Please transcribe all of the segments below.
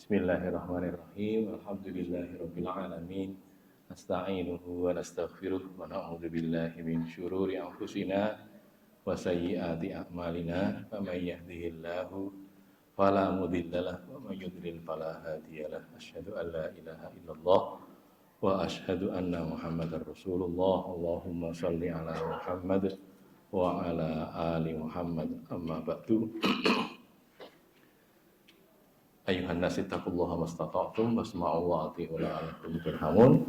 Bismillahirrahmanirrahim. Alhamdulillahirabbil alamin. Nasta'inuhu wa nastaghfiruh wa na'udzu billahi min syururi anfusina wa sayyiati a'malina. Faman yahdihillahu fala mudhillalah wa man yudlil fala hadiyalah. Asyhadu an la ilaha illallah wa asyhadu anna Muhammadar Rasulullah. Allahumma shalli ala Muhammad wa ala ali Muhammad. Amma ba'du. Ayuhan nasi taqullaha mastata'tum wasma'u wa ati'u la'alakum turhamun.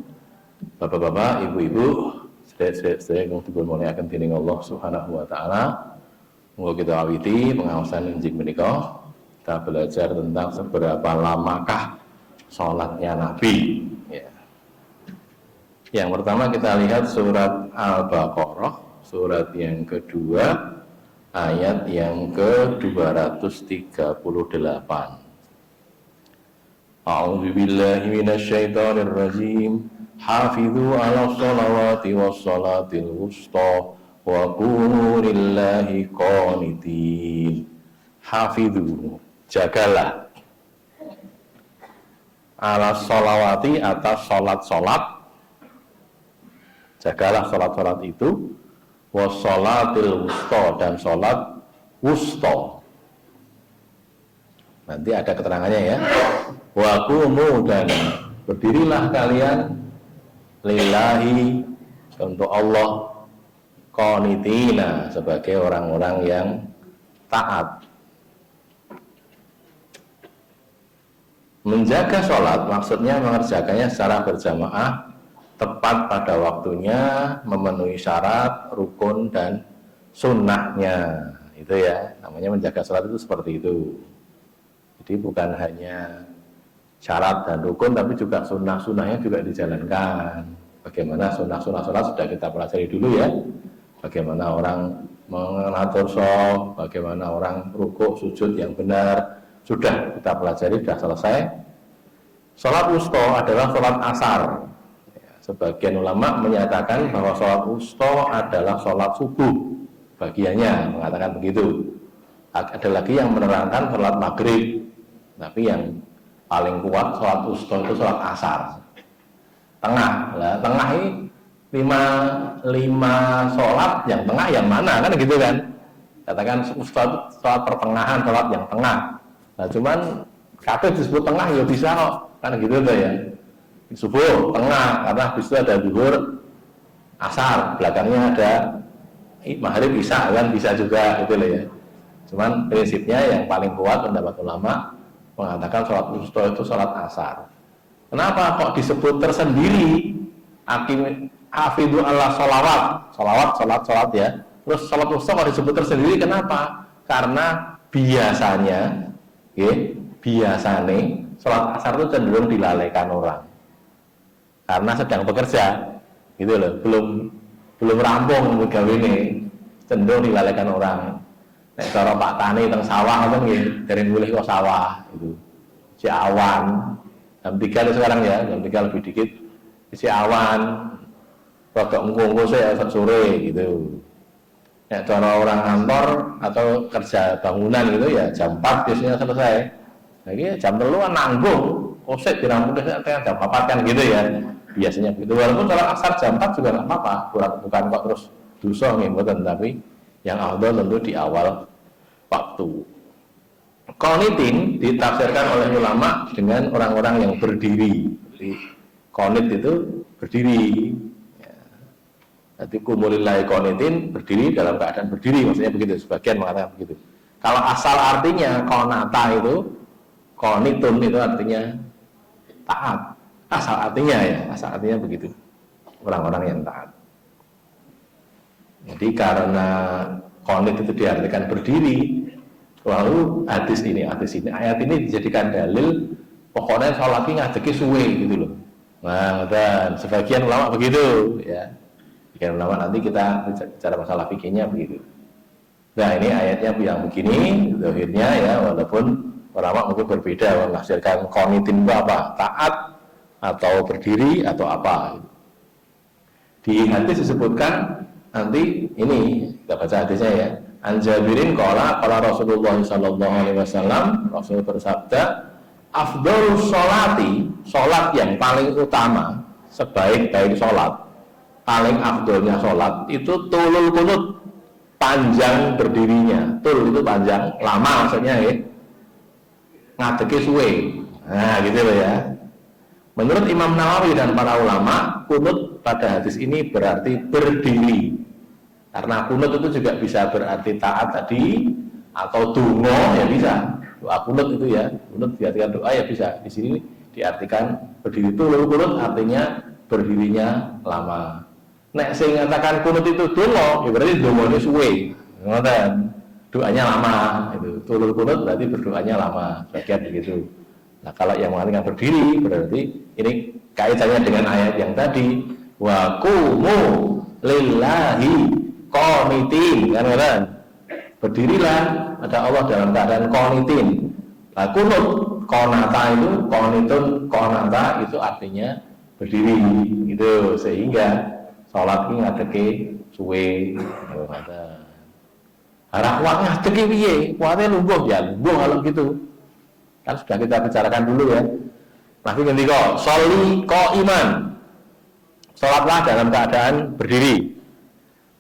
Bapak-bapak, ibu-ibu, sedaya kang dipun mulyakaken dening Allah Subhanahu wa taala. Muga kita awiti pengawasan injing menika. Kita belajar tentang seberapa lamakah salatnya Nabi. Ya. Yang pertama kita lihat surat Al-Baqarah, surat yang kedua, ayat yang ke-238. A'udzu billahi minasyaitonir rajim. Hafidzu 'alas shalawati was salatil wusta wa qulu lillahi qanitin. Hafidzu, jagalah. 'Alas shalawati, atas salat-salat. Jagalah salat-salat itu. Was salatil wusta, dan salat wusta. Nanti ada keterangannya ya. Wa qumu, dan berdirilah kalian lillahi, untuk Allah, qanitina, sebagai orang-orang yang taat. Menjaga sholat maksudnya mengerjakannya secara berjamaah, tepat pada waktunya, memenuhi syarat, rukun dan sunnahnya. Itu ya, namanya menjaga sholat itu seperti itu. Jadi bukan hanya syarat dan rukun, tapi juga sunnah-sunnahnya juga dijalankan. Bagaimana sunnah-sunnah sholat sudah kita pelajari dulu ya. Bagaimana orang mengatur shaf, bagaimana orang rukuk, sujud yang benar, sudah kita pelajari, sudah selesai. Sholat wusta adalah sholat asar. Sebagian ulama menyatakan bahwa sholat wusta adalah sholat subuh. Bagiannya mengatakan begitu. Ada lagi yang menerangkan sholat maghrib. Tapi yang paling kuat sholat wusta itu sholat asar. Tengah lah, tengah ini lima sholat, yang tengah yang mana, kan gitu kan? Katakan wusta itu sholat pertengahan, sholat yang tengah. Nah cuman kabeh disebut tengah ya bisa kok, kan gitu tuh ya. Subuh tengah, karena habis itu ada zuhur, asar, belakangnya ada maghrib, isya, kan bisa juga gitu loh ya. Cuman prinsipnya yang paling kuat pendapat ulama mengatakan sholat wusta itu sholat asar. Kenapa kok disebut tersendiri? Hafidzu 'alas sholawat, sholat ya. Terus sholat wusta kok disebut tersendiri, kenapa? Karena biasanya, biasanya sholat asar itu cenderung dilalaikan orang. Karena sedang bekerja, gitu loh, belum rampung gawe ini, cenderung dilalaikan orang. Nek cara Pak Tani teng sawah itu nggih, dereng mulih kok sawah itu. Si awan. Jam 3 sekarang ya, jam 3 lebih dikit. Si awan. Rodok engko-engko saya sore gitu. Nek cara orang kantor atau kerja bangunan gitu ya jam 4 biasanya selesai. Lagi jam 3 kan nanggung. Kosek dirampung jam 4 kan gitu ya. Biasanya begitu. Walaupun sholat asar jam 4 juga enggak apa-apa. Bukan kok terus dosa nggih mboten, tapi yang afdal tentu di awal waktu. Qanitin ditafsirkan oleh ulama dengan orang-orang yang berdiri. Jadi qanit itu berdiri. Ya. Jadi kumulillahi qanitin, berdiri dalam keadaan berdiri, maksudnya begitu. Sebagian mengatakan begitu. Kalau asal artinya qanata itu, qanitun itu artinya taat. Asal artinya ya, asal artinya begitu. Orang-orang yang taat. Jadi karena qanit itu diartikan berdiri, lalu hadis ini, ayat ini dijadikan dalil, pokoknya sholat ini ngadeki suwe gitu loh. Nah, dan sebagian ulama begitu, ya. Sebagian ulama nanti kita bicara masalah fikihnya begitu. Nah ini ayatnya yang begini, zahirnya ya, walaupun ulama mungkin berbeda menafsirkan qanitin itu apa, taat atau berdiri atau apa. Di hadis disebutkan nanti ini kita baca hadisnya ya. An Jabirin qala Rasulullah sallallahu alaihi wasallam, Rasul bersabda, afdhalus sholati, sholat yang paling utama, sebaik-baik sholat, paling afdolnya sholat itu tulul kunut, panjang berdirinya. Tul itu panjang, lama maksudnya ya, ngadeki suwe. Nah gitu loh ya. Menurut Imam Nawawi dan para ulama, kunut pada hadis ini berarti berdiri. Karena kunut itu juga bisa berarti taat tadi, atau dungo ya bisa. Doa kunut itu ya, kunut diartikan doa ya bisa. Di sini diartikan berdiri. Tulul kunut artinya berdirinya lama. Nek sing ngatakan kunut itu dungo, ya berarti dungone suwe. Ngoten. Doanya lama itu. Tulul kunut berarti berdoanya lama. Bagian begitu. Nah, kalau yang mengatakan berdiri berarti ini kaitannya dengan ayat yang tadi, wa qumu lillahi qanitin, kan? Berdirilah ada Allah dalam keadaan qanitin. Nah, kunut qanata itu, qanitun qanata itu artinya berdiri gitu, sehingga sholat ini ngadeke suwe ngoten. Arah kuat ngadeke piye? Kuate lungguh ya, lungguh kalau gitu. Kan sudah kita bicarakan dulu ya. Nabi ngendika, sholli qa'iman. Salatlah dalam keadaan berdiri.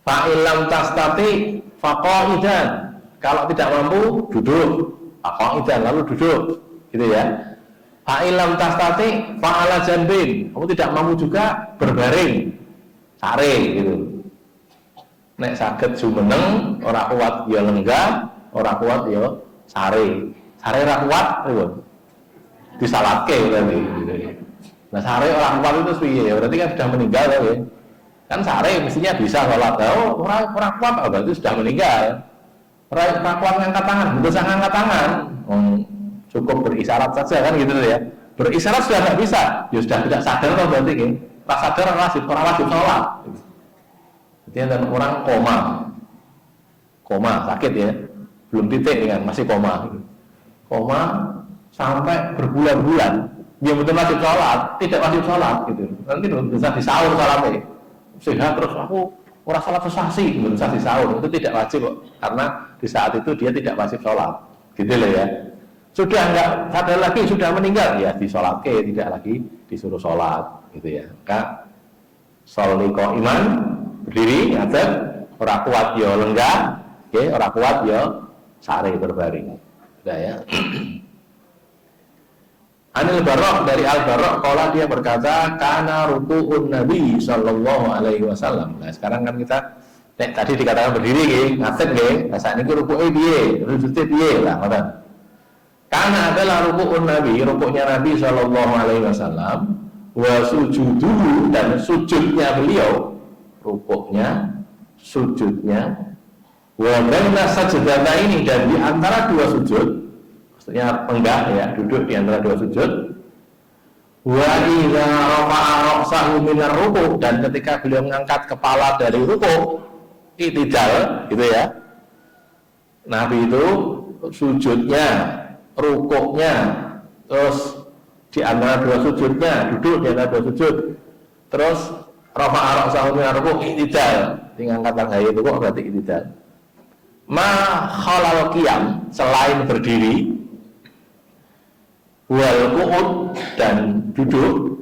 Fa illam tastati faqa'idan. Kalau tidak mampu duduk. Faqa'idan lalu duduk. Gitu ya. Fa illam tastati fa ala janbin. Kamu tidak mampu juga berbaring. Sare gitu. Nek saged jumeneng, ora kuat ya lenggah, ora kuat ya sare. Sare ora kuat disalatke berarti. Nah, sare orang kuat itu piye? Berarti kan sudah meninggal ya. Kan sare mestinya bisa sholat. Oh, orang kuat berarti sudah meninggal. Orang kuat ngangkat tangan, bisa ngangkat tangan. Cukup berisyarat saja kan gitu ya. Berisyarat sudah nggak bisa, ya sudah tidak sadar kan berarti kan. Tak sadar orang wajib sholat. Jadi ada orang koma sakit ya, belum titik kan, masih koma sampai berbulan-bulan, dia betul wajib sholat, tidak wajib sholat gitu. Nanti bisa disaur sholatnya, sehat terus aku orang sholat sesasi, bisa disaur, itu tidak wajib kok, karena di saat itu dia tidak wajib sholat, gitu loh ya. Sudah nggak sadar lagi, sudah meninggal, ya disolatke, tidak lagi disuruh sholat, gitu ya. Maka sholli qa'iman, berdiri, ngadeg, orang kuat ya lenggah, orang kuat ya sare berbaring. Sudah ya. Anil Barok, dari Al Barok, kalau dia berkata kana ruku'un Nabi sallallahu alaihi wasallam. Nah, sekarang kan kita tadi dikatakan berdiri ngadeg nah saat ini ruku'e piye, rujuke piye lah ngoten. Kana adalah ruku'un Nabi, rukuknya Nabi sallallahu alaihi wasallam, wa sujuduhu, dan sujudnya beliau, rukuknya, sujudnya, wa baina sajdataini, dan di antara dua sujud, maksudnya enggak ya, duduk di antara dua sujud. Wa idza rafa'a ra'sahu minar ruku', dan ketika beliau mengangkat kepala dari ruku', i'tidal gitu ya. Nabi itu sujudnya, rukuknya, terus di antara dua sujudnya, duduk di antara dua sujud, terus rafa'a ra'sahu minar ruku', i'tidal, tinggal kata gaya itu kok berarti i'tidal. Ma khalal qiyam, selain berdiri, wal qu'ud, dan duduk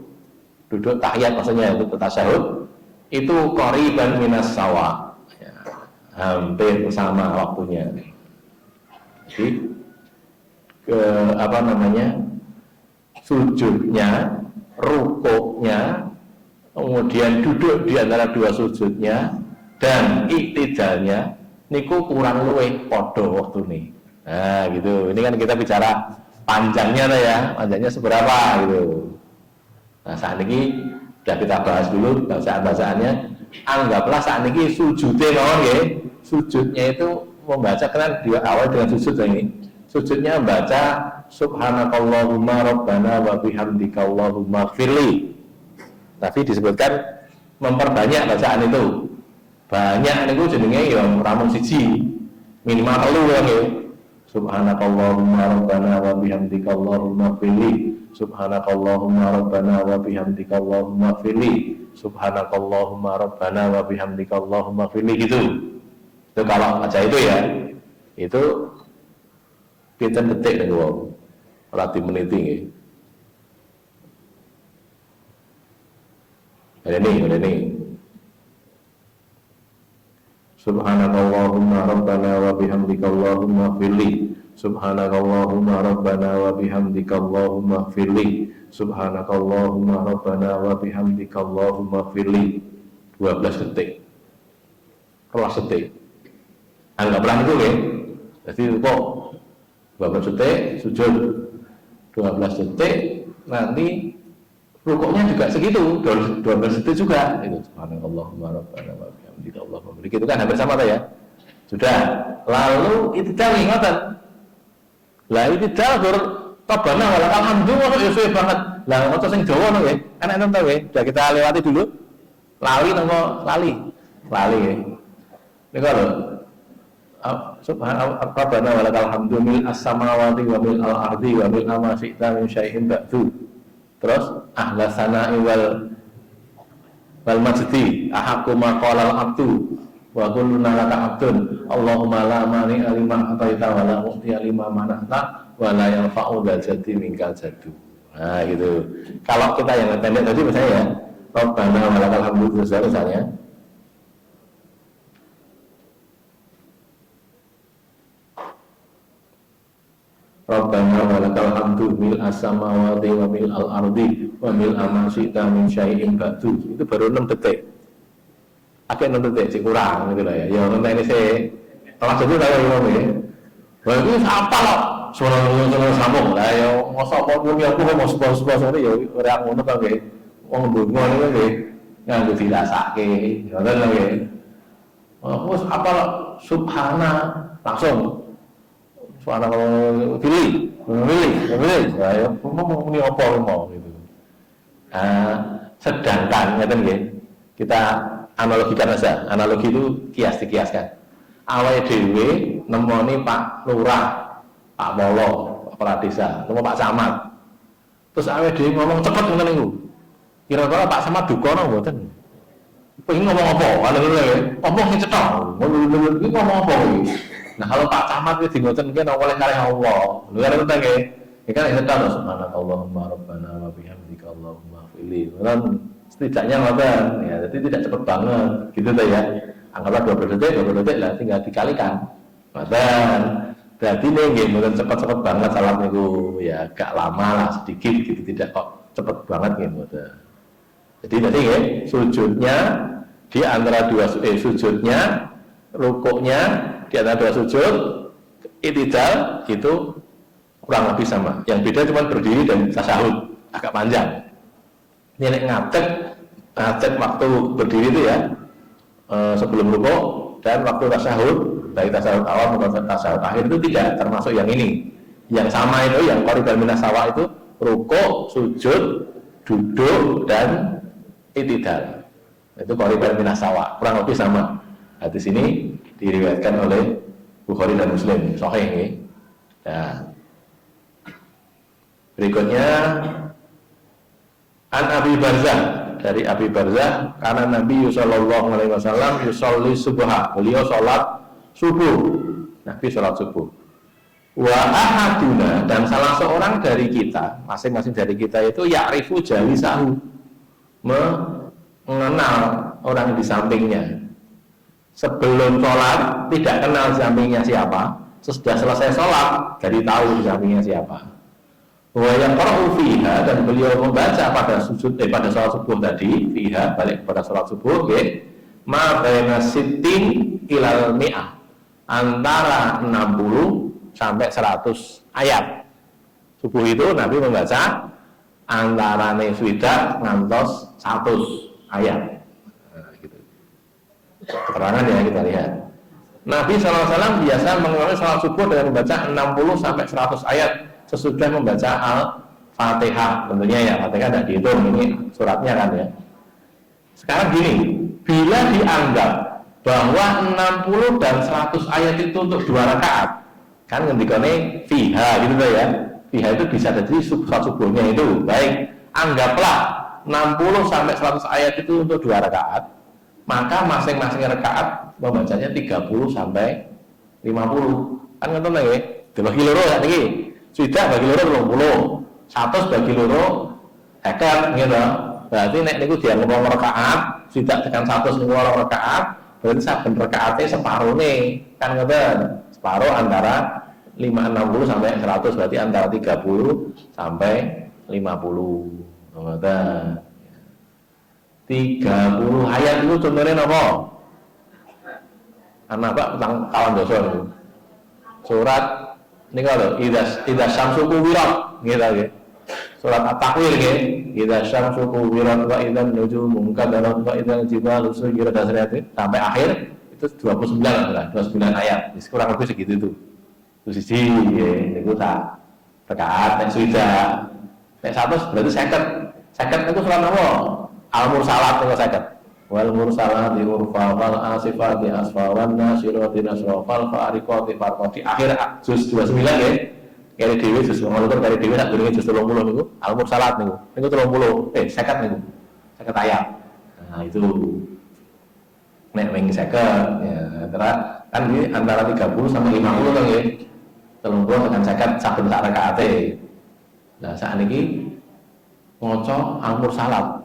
tahiyat maksudnya itu tasyahud, itu qariban minas sawa ya, hampir sama waktunya. Jadi sujudnya, rukuknya, kemudian duduk di antara dua sujudnya, dan iktidalnya niku kurang luwih padha waktune. Nah gitu, ini kan kita bicara panjangnya ya, panjangnya seberapa gitu. Nah saat ini sudah kita bahas dulu bacaan-bacaannya. Anggaplah saat ini sujudnya mawon nggih. Sujudnya itu membaca kan di awal dengan sujud ini. Sujudnya membaca subhanakallahumma rabbana wa bihamdika allahumma ighfirli. Tapi disebutkan memperbanyak bacaan itu. Banyak niku jenenge ya ramung siji, minimal 3 ya nggih. Subhanakallahumma rabbana wa bihamdika allahumma ighfirli. Subhanakallahumma rabbana wa bihamdika allahumma ighfirli. Subhanakallahumma rabbana wa bihamdika allahumma ighfirli gitu. Itu kalau baca itu ya. Itu pinten detik niku. ora dimeniti nggih. Ini. Subhanakallahumma rabbana wa bihamdika Allahumma firli. Subhanakallahumma rabbana wa bihamdika Allahumma firli. Subhanakallahumma rabbana wa bihamdika Allahumma firli. 12 detik. 12 detik. Anggaplah itu ya. Jadi kok 12 detik sujud 12 detik nanti rukuknya juga segitu 12 detik juga itu subhanallahumma rabbana wa bihamdika Allahumma barik itu kan hampir sama ya sudah lalu itidal ingatan lah itidal gur tabana walakal hamdu masuk ya suwe banget lah ngono sing Jawa no ya kan enten ta ya sudah kita lewati dulu lali ya niku lho subhanallah rabbana walakal hamdu mil as-samawati wa mil al-ardi wa mil ma syi'ta min syai'in ba'du. Terus ahla sana'i wal majdi ahaqqu ma qala al-abdu wa kulluna laka abdun Allahumma la mani'a lima ataita wa la mu'tiya lima mana'ta wa la yanfa'u dzal jaddi minkal jaddu. Nah gitu. Kalau kita yang pendek tadi misalnya ya rabbana walakal hamdu misalnya Rabbana walakal hamdu mil as-samawati wa mil al-ardi wa mil ma syi'ta min syai'in ba'du. Itu baru 6 detik. Akhirnya 6 detik sih kurang gitu lah ya. Ya nanti ini saya kelas itu saya ngomong ya. Wah itu apa loh? Suara sambung lah ya. Masa apa pun aku mau sebuah sore ya orang ngono kan nggih. Wong ndonga niku nggih nganggo dirasake. Ngoten lho nggih. Wes apa subhana langsung suara kalau pilih, ya ngomong ini apa mau gitu. Sedangkan kita analogikan saja. Analogi itu dikiaskan. Awake dhewe nemoni Pak Lurah, Pak Molo, Pak Kepala Desa, nemu Pak Camat. Terus awake dhewe ngomong cepet ngoten niku. Kira-kira Pak Camat duka napa mboten? Pengen ngomong apa? Ngomong sing cetha. Ngomong apa iki? Nah kalau Pak Camat itu ngoten nggih nang oleh kalih Allah. Lho kan ngoten nggih. Iki kan setan subhanallahumma rabbana wa bihamdika Allahumma fili. Kan setidaknya ngoten ya. Jadi tidak cepat banget gitu ta ya. Anggaplah 20 detik lah tinggal dikalikan. Ngoten. Berarti nggih mboten cepat-cepat banget salat niku ya agak lama lah sedikit gitu tidak kok cepat banget nggih mboten. Jadi tadi nggih sujudnya di antara dua sujudnya rukuknya di antara dua sujud i'tidal itu kurang lebih sama. Yang beda cuma berdiri dan tasyahud agak panjang. Ini ngadeg waktu berdiri itu ya sebelum rukuk dan waktu tasyahud baik tasyahud awal maupun tasyahud akhir itu tidak termasuk yang ini. Yang sama itu yang qariban minas sawa itu rukuk, sujud, duduk dan i'tidal. Itu qariban minas sawa kurang lebih sama. Hadis ini diriwayatkan oleh Bukhari dan Muslim, sahih ya. Nah, berikutnya An Abi Barzah, dari Abi Barzah, karena Nabi sallallahu alaihi wasallam yusolli subha, beliau sholat subuh. Nabi sholat subuh. Wa ahaduna, dan salah seorang dari kita, masing-masing dari kita itu ya'rifu jalisahu, mengenal orang di sampingnya. Sebelum sholat tidak kenal sampingnya siapa, sesudah selesai sholat jadi tahu di sampingnya siapa. Wa yaqra'u fiha, dan beliau membaca pada pada sholat subuh tadi, fiha balik kepada sholat subuh, ma baina sittin ilal mi'ah, antara 60 sampai 100 ayat. Subuh itu Nabi membaca antara swidak ngantos 100 ayat. Keterangan ya kita lihat. Nabi SAW biasa mengulangi salat subuh dengan membaca 60 sampai 100 ayat sesudah membaca Al-Fatihah. Tentunya ya, Fatihah tidak dihitung, ini suratnya kan ya. Sekarang gini, bila dianggap bahwa 60 dan 100 ayat itu untuk 2 rakaat, kan ngendikane fiha gitu ya. Fiha itu bisa jadi salat subuhnya itu. Baik, anggaplah 60 sampai 100 ayat itu untuk 2 rakaat. Maka masing-masing rakaat membacanya 30 sampai 50. Kan ngoten nggih. Dibagi loro ya niki. Swidak bagi loro 20, 100 bagi loro 50 gitu. Berarti nek niku dianggep 2 rakaat, swidak tekan 100 niku 2 rakaat, berarti saben rakaate separone kan ngoten. Separuh antara 560 sampai 100, berarti antara 30 sampai 50. Ngoten. 30 ayat itu contohnya apa? Anak Pak tentang kawan dosa itu. Surat ini kalau idza syamsu kuwirat gitu ya. Surat At-Takwir nggih. Idza syamsu kuwirat wa idzan nujumu munkadarat wa idzal jibalu suyirat sampai akhir itu 29 lah, 29 ayat. Jadi kurang lebih segitu itu. Terus siji nggih niku tak rakaat nek swidak. Nek 100 berarti 50. 50 itu surat apa? Al-Mursalat itu 50. Wal mursalati urfa wal asifati asfa wan nasirati nasra fal fariqati farqati. Akhir juz 29 ya. Kali dhewe juz 30 kali dhewe sak durunge juz 30 niku Al-Mursalat niku. Niku 30, 50 niku. 50 ayat. Nah, itu nek wing 50 ya kan ini antara 30 sampai 50 kan ya. 30 dengan 50 saben sak rakaate. Nah, saat ini maca Al-Mursalat.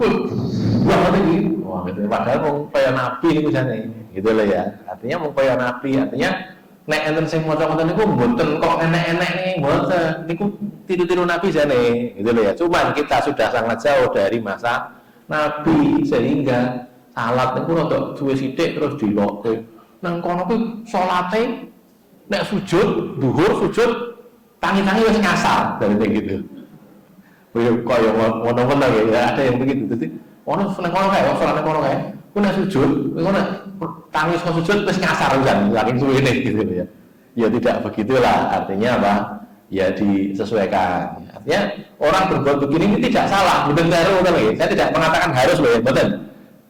Wah, ini wah gitu. Padahal mau kaya nabi ini misalnya, gitu loh ya. Artinya mau kaya nabi, artinya nek enten sing maca ngoten niku mboten kok enek-enek nih, mboten. Niku tiru-tiru nabi jane, gitu loh ya. Cuman kita sudah sangat jauh dari masa nabi sehingga salat niku rada duwe sithik terus dilokke. Nang kono kuwi salate nek sujud, zuhur sujud tangi-tangi wis ngasar dari gitu. Kaya ngono-ngono ya, ada yang begitu. Jadi, ono seneng kono kae, salat nang kono kae. Ku nek sujud, ngono tangis kok sujud wis ngasar kan, saking suwene gitu ya. Ya tidak begitulah, artinya apa? Ya disesuaikan. Artinya orang berbuat begini ini tidak salah, mboten karo ngoten lho. Saya tidak mengatakan harus loh ya, mboten.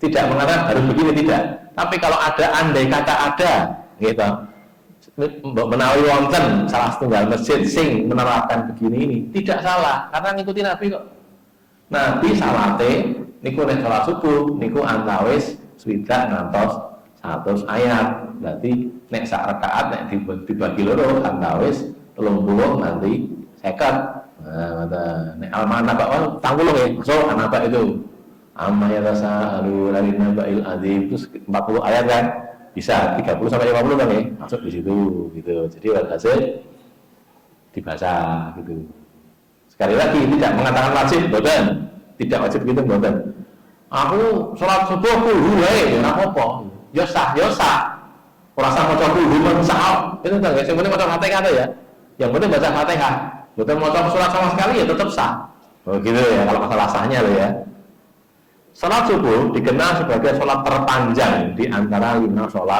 Tidak mengatakan harus begini tidak. Tapi kalau ada andai kata ada, gitu. Menawi wonten salah setunggal masjid sing menerapkan begini ini tidak salah karena ngikuti Nabi kok. Nabi salate niku nek salat subuh niku antawis swidak ngantos 100 ayat. Berarti nek sak rakaat nek dibagi loro antawis 30 nanti 50. Nah, nek almana Pak wal 30 ya. So anak Pak itu amma yatasaalu lari nabail azim itu 40 ayat kan. Bisa 30 sampai 50 kan ya, masuk di situ gitu. Jadi walhasil dibaca gitu. Sekali lagi tidak mengatakan wajib, boten. Tidak wajib gitu, boten. Aku sholat subuh kudu wae, ora apa-apa. Ya sah, ya sah. Ora usah maca kudu men sah. Itu enggak guys, yang penting maca Fatihah ya. Yang penting baca Fatihah. Boten maca sholat sama sekali ya tetap sah. Oh gitu ya kalau masalah sahnya loh ya. Salat subuh dikenal sebagai sholat terpanjang di antara 5 sholat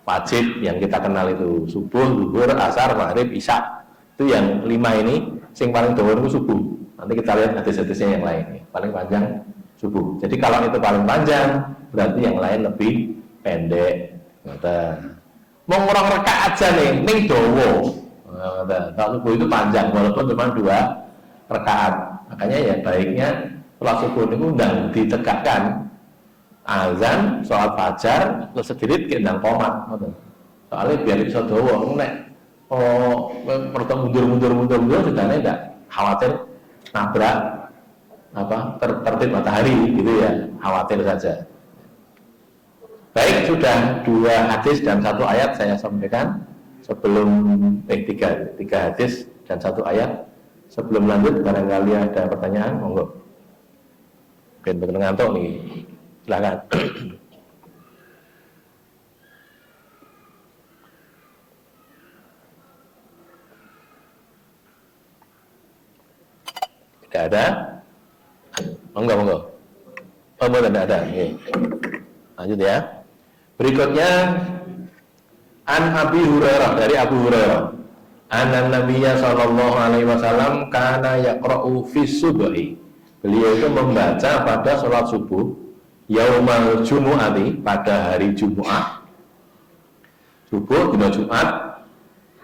wajib yang kita kenal itu subuh, zuhur, asar, maghrib, isya. Itu yang 5 ini, sing paling dawa itu subuh. Nanti kita lihat hadis-hadisnya yang lain. Paling panjang subuh. Jadi kalau itu paling panjang, berarti yang lain lebih pendek. Mau ngurang rakaat aja nih, ning dawa. Salat subuh itu panjang walaupun cuma 2 rakaat. Makanya ya baiknya sholat subuh itu undang ditegakkan azan, sholat fajar, terus sedikit kendang komat soalnya biar bisa dawa nek mundur sudah enggak khawatir nabrak tertib matahari gitu ya, khawatir saja. Baik, sudah 2 hadis dan 1 ayat saya sampaikan sebelum 3 hadis dan 1 ayat. Sebelum lanjut barangkali ada pertanyaan, monggo. Bener ngantuk nih, silakan. Tidak ada? Monggo. Oh, tidak ada. Oke. Lanjut ya. Berikutnya An Abi Hurairah, dari Abu Hurairah. Anna Nabiyya sallallahu alaihi wasallam kana yaqra'u fi subhi. Beliau itu membaca pada sholat subuh yaumal jumu'ati, pada hari Jumat subuh dina Jumat.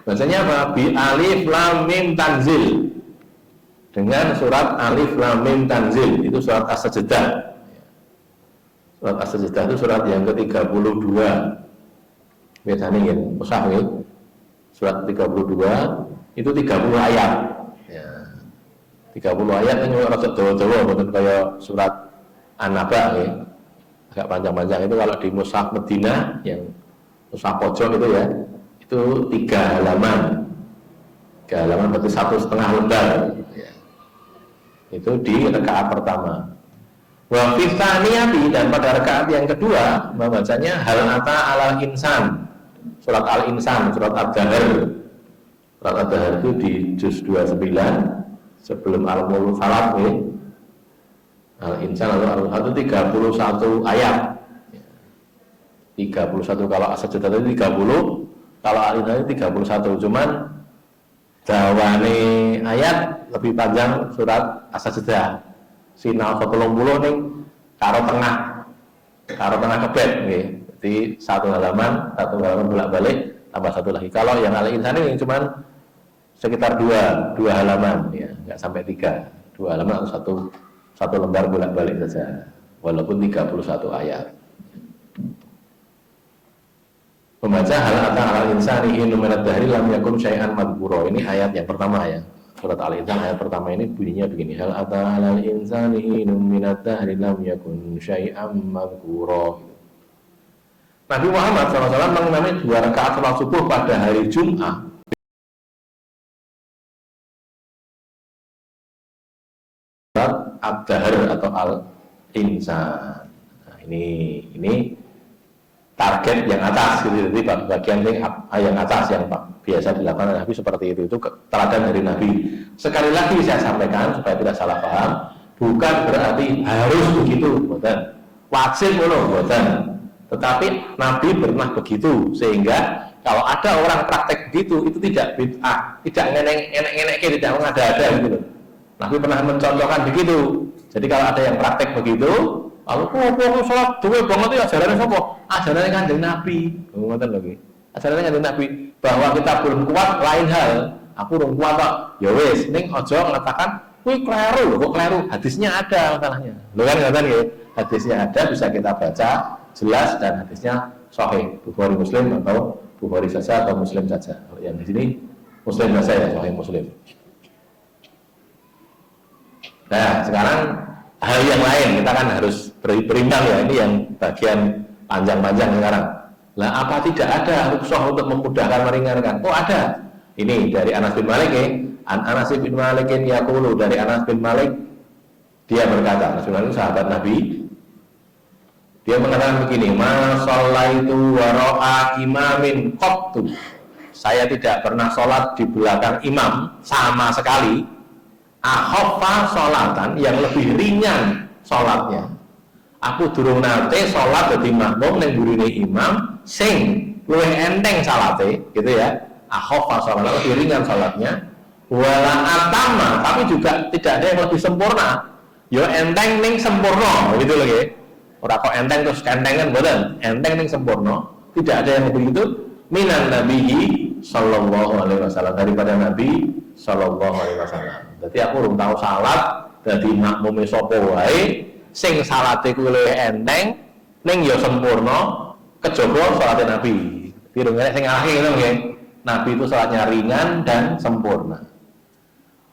Bacanya apa? Bi alif lam mim tanzil, dengan surat alif lam mim tanzil. Itu surat As-Sajdah. Surat As-Sajdah itu surat yang ke-32. Biasanya ya, mushaf ya. Surat 32 itu 30 ayat. Ya. 30 ayat ini rada dawa-dawa, bukan kayak surat An-Naba ya. Agak panjang-panjang. Itu kalau di Mushaf Madinah yang Mushaf pojok itu ya, itu 3 halaman. 3 halaman berarti 1,5 lembar. Ya. Itu di rakaat pertama. Wa fi tsaniyati, dan pada rakaat yang kedua membacanya hal ata alal insan. Surat Al-Insan, surat Ad-Dahr. Surat Ad-Dahr itu di juz 29 sebelum Al-Mulk Falaq ya. Al-Insan atau Al-Mulk itu 31 ayat. 31 kalau As-Sajdah itu 30, kalau Al-Insan itu 31. Cuman dawane ayat lebih panjang surat As-Sajdah. Sinal 30 ning karo tengah kebet nggih. Jadi satu halaman bolak-balik tambah satu lagi. Kalau yang Al-Insan ini cuman sekitar dua halaman ya, nggak sampai 3. 2 halaman atau satu lembar bolak-balik saja. Walaupun 31 ayat. Membaca hal ata al-insani hinu minad dahri lam yakun syai'an madhkura. Ini ayat yang pertama ya. Surat Al-Insan ayat pertama ini bunyinya begini. Hal ata al-insani hinu minad dahri lam yakun syai'an madhkura. Nabi Muhammad SAW mengalami 2 rakaat salat subuh pada hari Jumat. Surat Ad-Dahr atau Al-Insan. Nah, ini target yang atas gitu. Jadi bagian yang atas yang biasa dilakukan Nabi seperti itu teladan dari Nabi. Sekali lagi saya sampaikan supaya tidak salah paham, bukan berarti harus begitu, bukan. Wajib bukan. Tetapi Nabi pernah begitu, sehingga kalau ada orang praktek begitu itu tidak bid'ah, tidak ngenek-ngenek, tidak mengada-ada gitu. Nabi pernah mencontohkan begitu. Jadi kalau ada yang praktek begitu, lalu sholat duwe banget ya ajarannya sapa? Ajarannya Kanjeng Nabi. Ngoten lho. Ajarannya Kanjeng Nabi bahwa kita belum kuat lain hal. Aku belum kuat kok. Ya wis, ning aja mengatakan kuwi kleru, kok kleru. Hadisnya ada masalahnya. Lho kan ngoten nggih. Hadisnya ada bisa kita baca jelas dan hadisnya sahih. Bukhari Muslim atau Bukhari saja atau Muslim saja. Yang di sini Muslim saja ya, sahih Muslim. Nah, sekarang hal yang lain kita kan harus berimbang ya, ini yang bagian panjang-panjang sekarang. Lah apa tidak ada rukhsah untuk memudahkan meringankan? Oh ada. Ini dari Anas bin Malik ya. Anas bin Malik yaqulu, dari Anas bin Malik dia berkata, Anas bin Malik sahabat Nabi. Dia mengatakan begini, ma shallaitu wara'a imamin qattu. Saya tidak pernah sholat di belakang imam sama sekali. Akhaffa sholatan, yang lebih ringan sholatnya. Aku durung nate sholat dadi makmum ning burine imam sing luwih enteng salate, gitu ya. Akhaffa sholatan, lebih ringan sholatnya. Wala atama, tapi juga tidak ada yang lebih sempurna. Yo enteng ning sempurna, gitu loh ya. Ora kok enteng terus kentengan mboten. Enteng ning sempurna, tidak ada yang begitu. Minan nabiyyi sallallahu alaihi wasallam, daripada Nabi sallallahu alaihi wasallam. Jadi aku belum tahu salat dadi makmume sapa wae sing salate kuwi luwih enteng ning ya sempurna kejaba salate Nabi. Pirang sing akhir ngono nggih. Nabi itu salatnya ringan dan sempurna.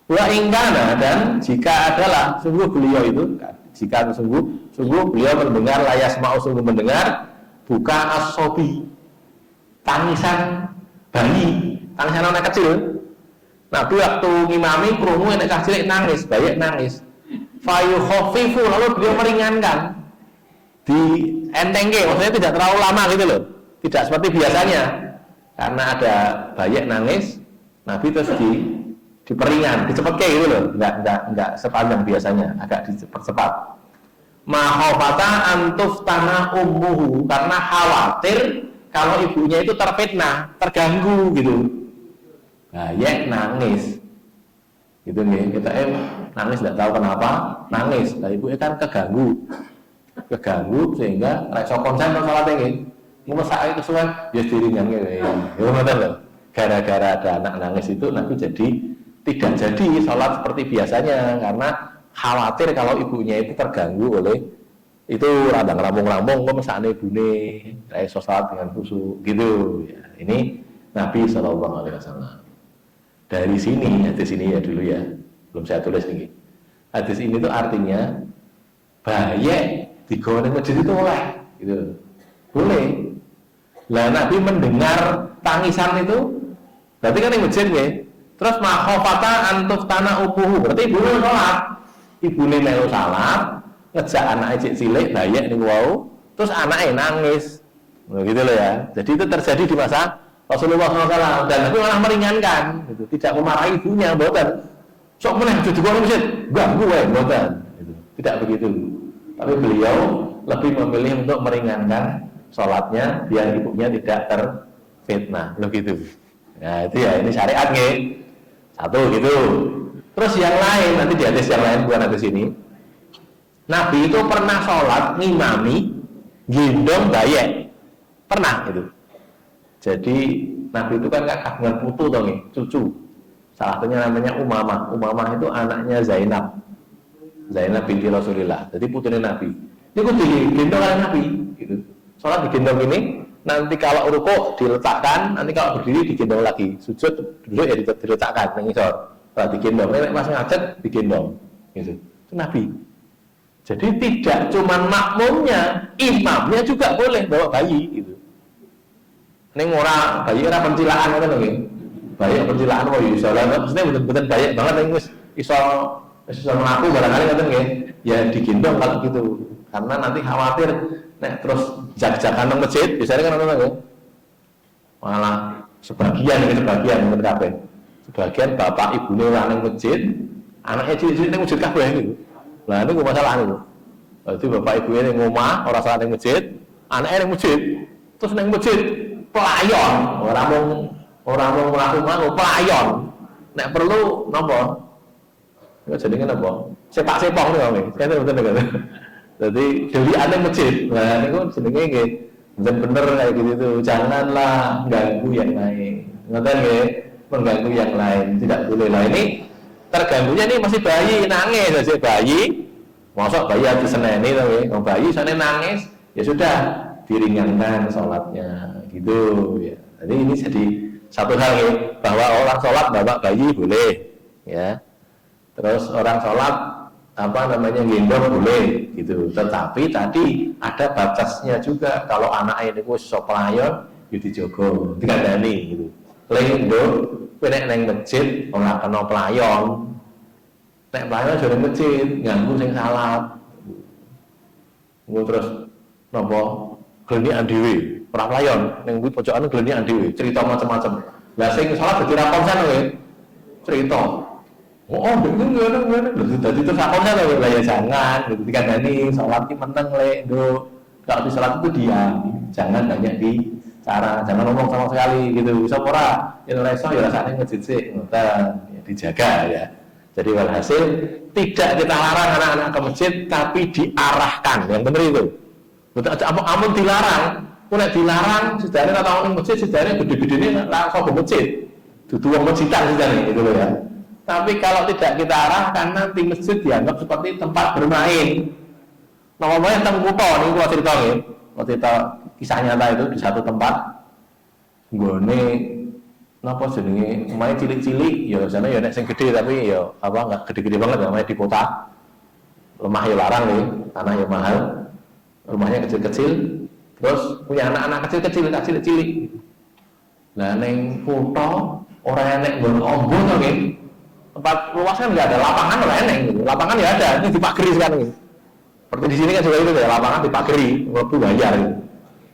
Wa ingkana, dan jika adalah sungguh beliau itu, jika sungguh beliau mendengar layas mau sungguh mendengar buka as-sobi, tangisan bayi, tangisan anak kecil. Nabi waktu ngimami krungu enek cah cilik nangis, bayi nangis. Fayu khofifu, lalu beliau meringankan, di entengke, maksudnya tidak terlalu lama gitu loh, tidak seperti biasanya, karena ada bayi nangis, Nabi terus diperingan, dicepatke gitu loh, enggak sepanjang biasanya, agak dipercepat. Mahofata antuf tanah ummuhu, karena khawatir kalau ibunya itu terfitnah, terganggu gitu. Bayi nangis, gitu nih, kita nangis tidak tahu kenapa, nangis, nah ibunya kan keganggu sehingga rasa konsen masalah ini, saat itu kesulitan, ya diringan gitu, ya gara-gara ada anak nangis itu Nabi tidak jadi sholat seperti biasanya karena khawatir kalau ibunya itu terganggu oleh itu radang rambung-rambung, kok mesakne ibune raiso sholat dengan khusyuk gitu ya. Ini Nabi SAW. Dari sini, hadis ini ya dulu ya, belum saya tulis nih. Hadis ini tuh artinya bayi di gone masjid itu oleh, gitu. Boleh. Lah Nabi mendengar tangisan itu, berarti kan di masjid ya. Terus makhofata antuk tanah upuhu, berarti ibu sholat, ibu melu salat, ngejak anaknya cilik bayi nih wow, terus anaknya nangis, gitu loh ya. Jadi itu terjadi di masa Rasulullah SAW dan Nabi malah meringankan, gitu. Tidak memarahi ibunya, boten. Sok meneh jadi gua masjid, ganggu boten. Gitu. Tidak begitu. Tapi beliau lebih memilih untuk meringankan sholatnya biar ibunya tidak terfitnah, begitu. Nah itu ya ini syariat nih. Satu gitu. Terus yang lain nanti di hadis yang lain bukan hadis ini. Nabi itu pernah sholat ngimami gendong bayi, pernah itu. Jadi Nabi itu kan kagungan putu toh nih, cucu. Salah satunya namanya Umamah. Umamah itu anaknya Zainab. Zainab binti Rasulullah. Jadi putunya Nabi. Ini kok digendong oleh Nabi, gitu. Sholat digendong ini, nanti kalau rukuk diletakkan, nanti kalau berdiri digendong lagi. Sujud duduk ya diletakkan, mengisor. Kalau digendong, ini masih ngajak digendong, gitu. Itu Nabi. Jadi tidak cuma makmumnya, imamnya juga boleh bawa bayi, gitu. Ini orang bayi era pencilaan kan lagi, bayi pencilaan mau iso lah, maksudnya betul-betul bayi banget yang iso melaku barangkali kan ya digendong kalau gitu, karena nanti khawatir, nek terus jak-jakan nang masjid, biasanya kan orang malah sebagian mungkin kabeh, sebagian bapak ibunya orang nang masjid, anaknya cilik-cilik nang masjid kabeh gitu, lah itu masalah itu, jadi bapak ibunya nang ngomah orang salat nang masjid, anaknya nang masjid, terus nang masjid pelayon, orang mau melakukan pelayon, nek perlu nopo, nggak jadinya nopo, sepak-sepong nih kami, saya betul betul. Jadi dari aneh masjid, nah ini kok jadinya gitu, bener kayak gitu, janganlah ganggu yang lain, ngerti ya, mengganggu yang lain, tidak boleh lah ini terganggunya ini masih bayi nangis, masih bayi, masuk bayi hati seneni, kalau bayi sana nangis, ya sudah diringankan sholatnya. Gitu ya. Jadi ini jadi satu hal ya, bahwa orang sholat bawa bayi boleh ya. Terus orang sholat gendong boleh gitu. Tetapi tadi ada batasnya juga. Kalau anak ini sok pelayon, ya dijogo, dikandani gitu. Lendo, nek neng masjid ora kena pelayon. Nek pelayon jare masjid nganggu sing salat. Terus napa glenikan dhewe. Ora pelayon, ning kuwi pojokan glenikan dhewe, cerita macam-macam. Lah sing salat dadi ra konsen kowe. Cerita. Oh, ngono. Dadi terus ra konsen kowe, lah ya jangan, gitu dikandani salat ki meneng lek, Nduk. Kalau di salat itu diam, jangan banyak bicara, jangan ngomong sama sekali gitu. Bisa ora, yen ora iso ya rasane ngejitsik, ngoten, ya dijaga ya. Jadi walhasil tidak kita larang anak-anak ke masjid tapi diarahkan, yang benar itu. Betul amun dilarang. Nek dilarang, sejarahnya kata orang masjid, sejarahnya gede-gede ini langsung ke masjid. Dudu wong masjidan sejarahnya, gitu loh ya. Tapi kalau tidak kita arahkan, nanti masjid dianggap seperti tempat bermain. Namanya tentang kuto, ini kalau cerita ya. Kalau cerita kisah nyata itu di satu tempat, gone, napa jenenge, main cilik-cilik, ya sana ya nek sing gede tapi ya apa nggak gede-gede banget ya, main di kota. Lemah ya larang nih, tanah ya mahal, rumahnya kecil-kecil. Terus punya anak-anak kecil-kecil, cilik. Nah, neng foto orang yang nek nggon ombo to nggih. Tempat luas kan enggak ada, lapangan ora eneng gitu. Lapangan ya ada, ini dipageri sekarang gitu. Seperti di sini kan juga itu ya, lapangan dipageri, mlebu bayar gitu.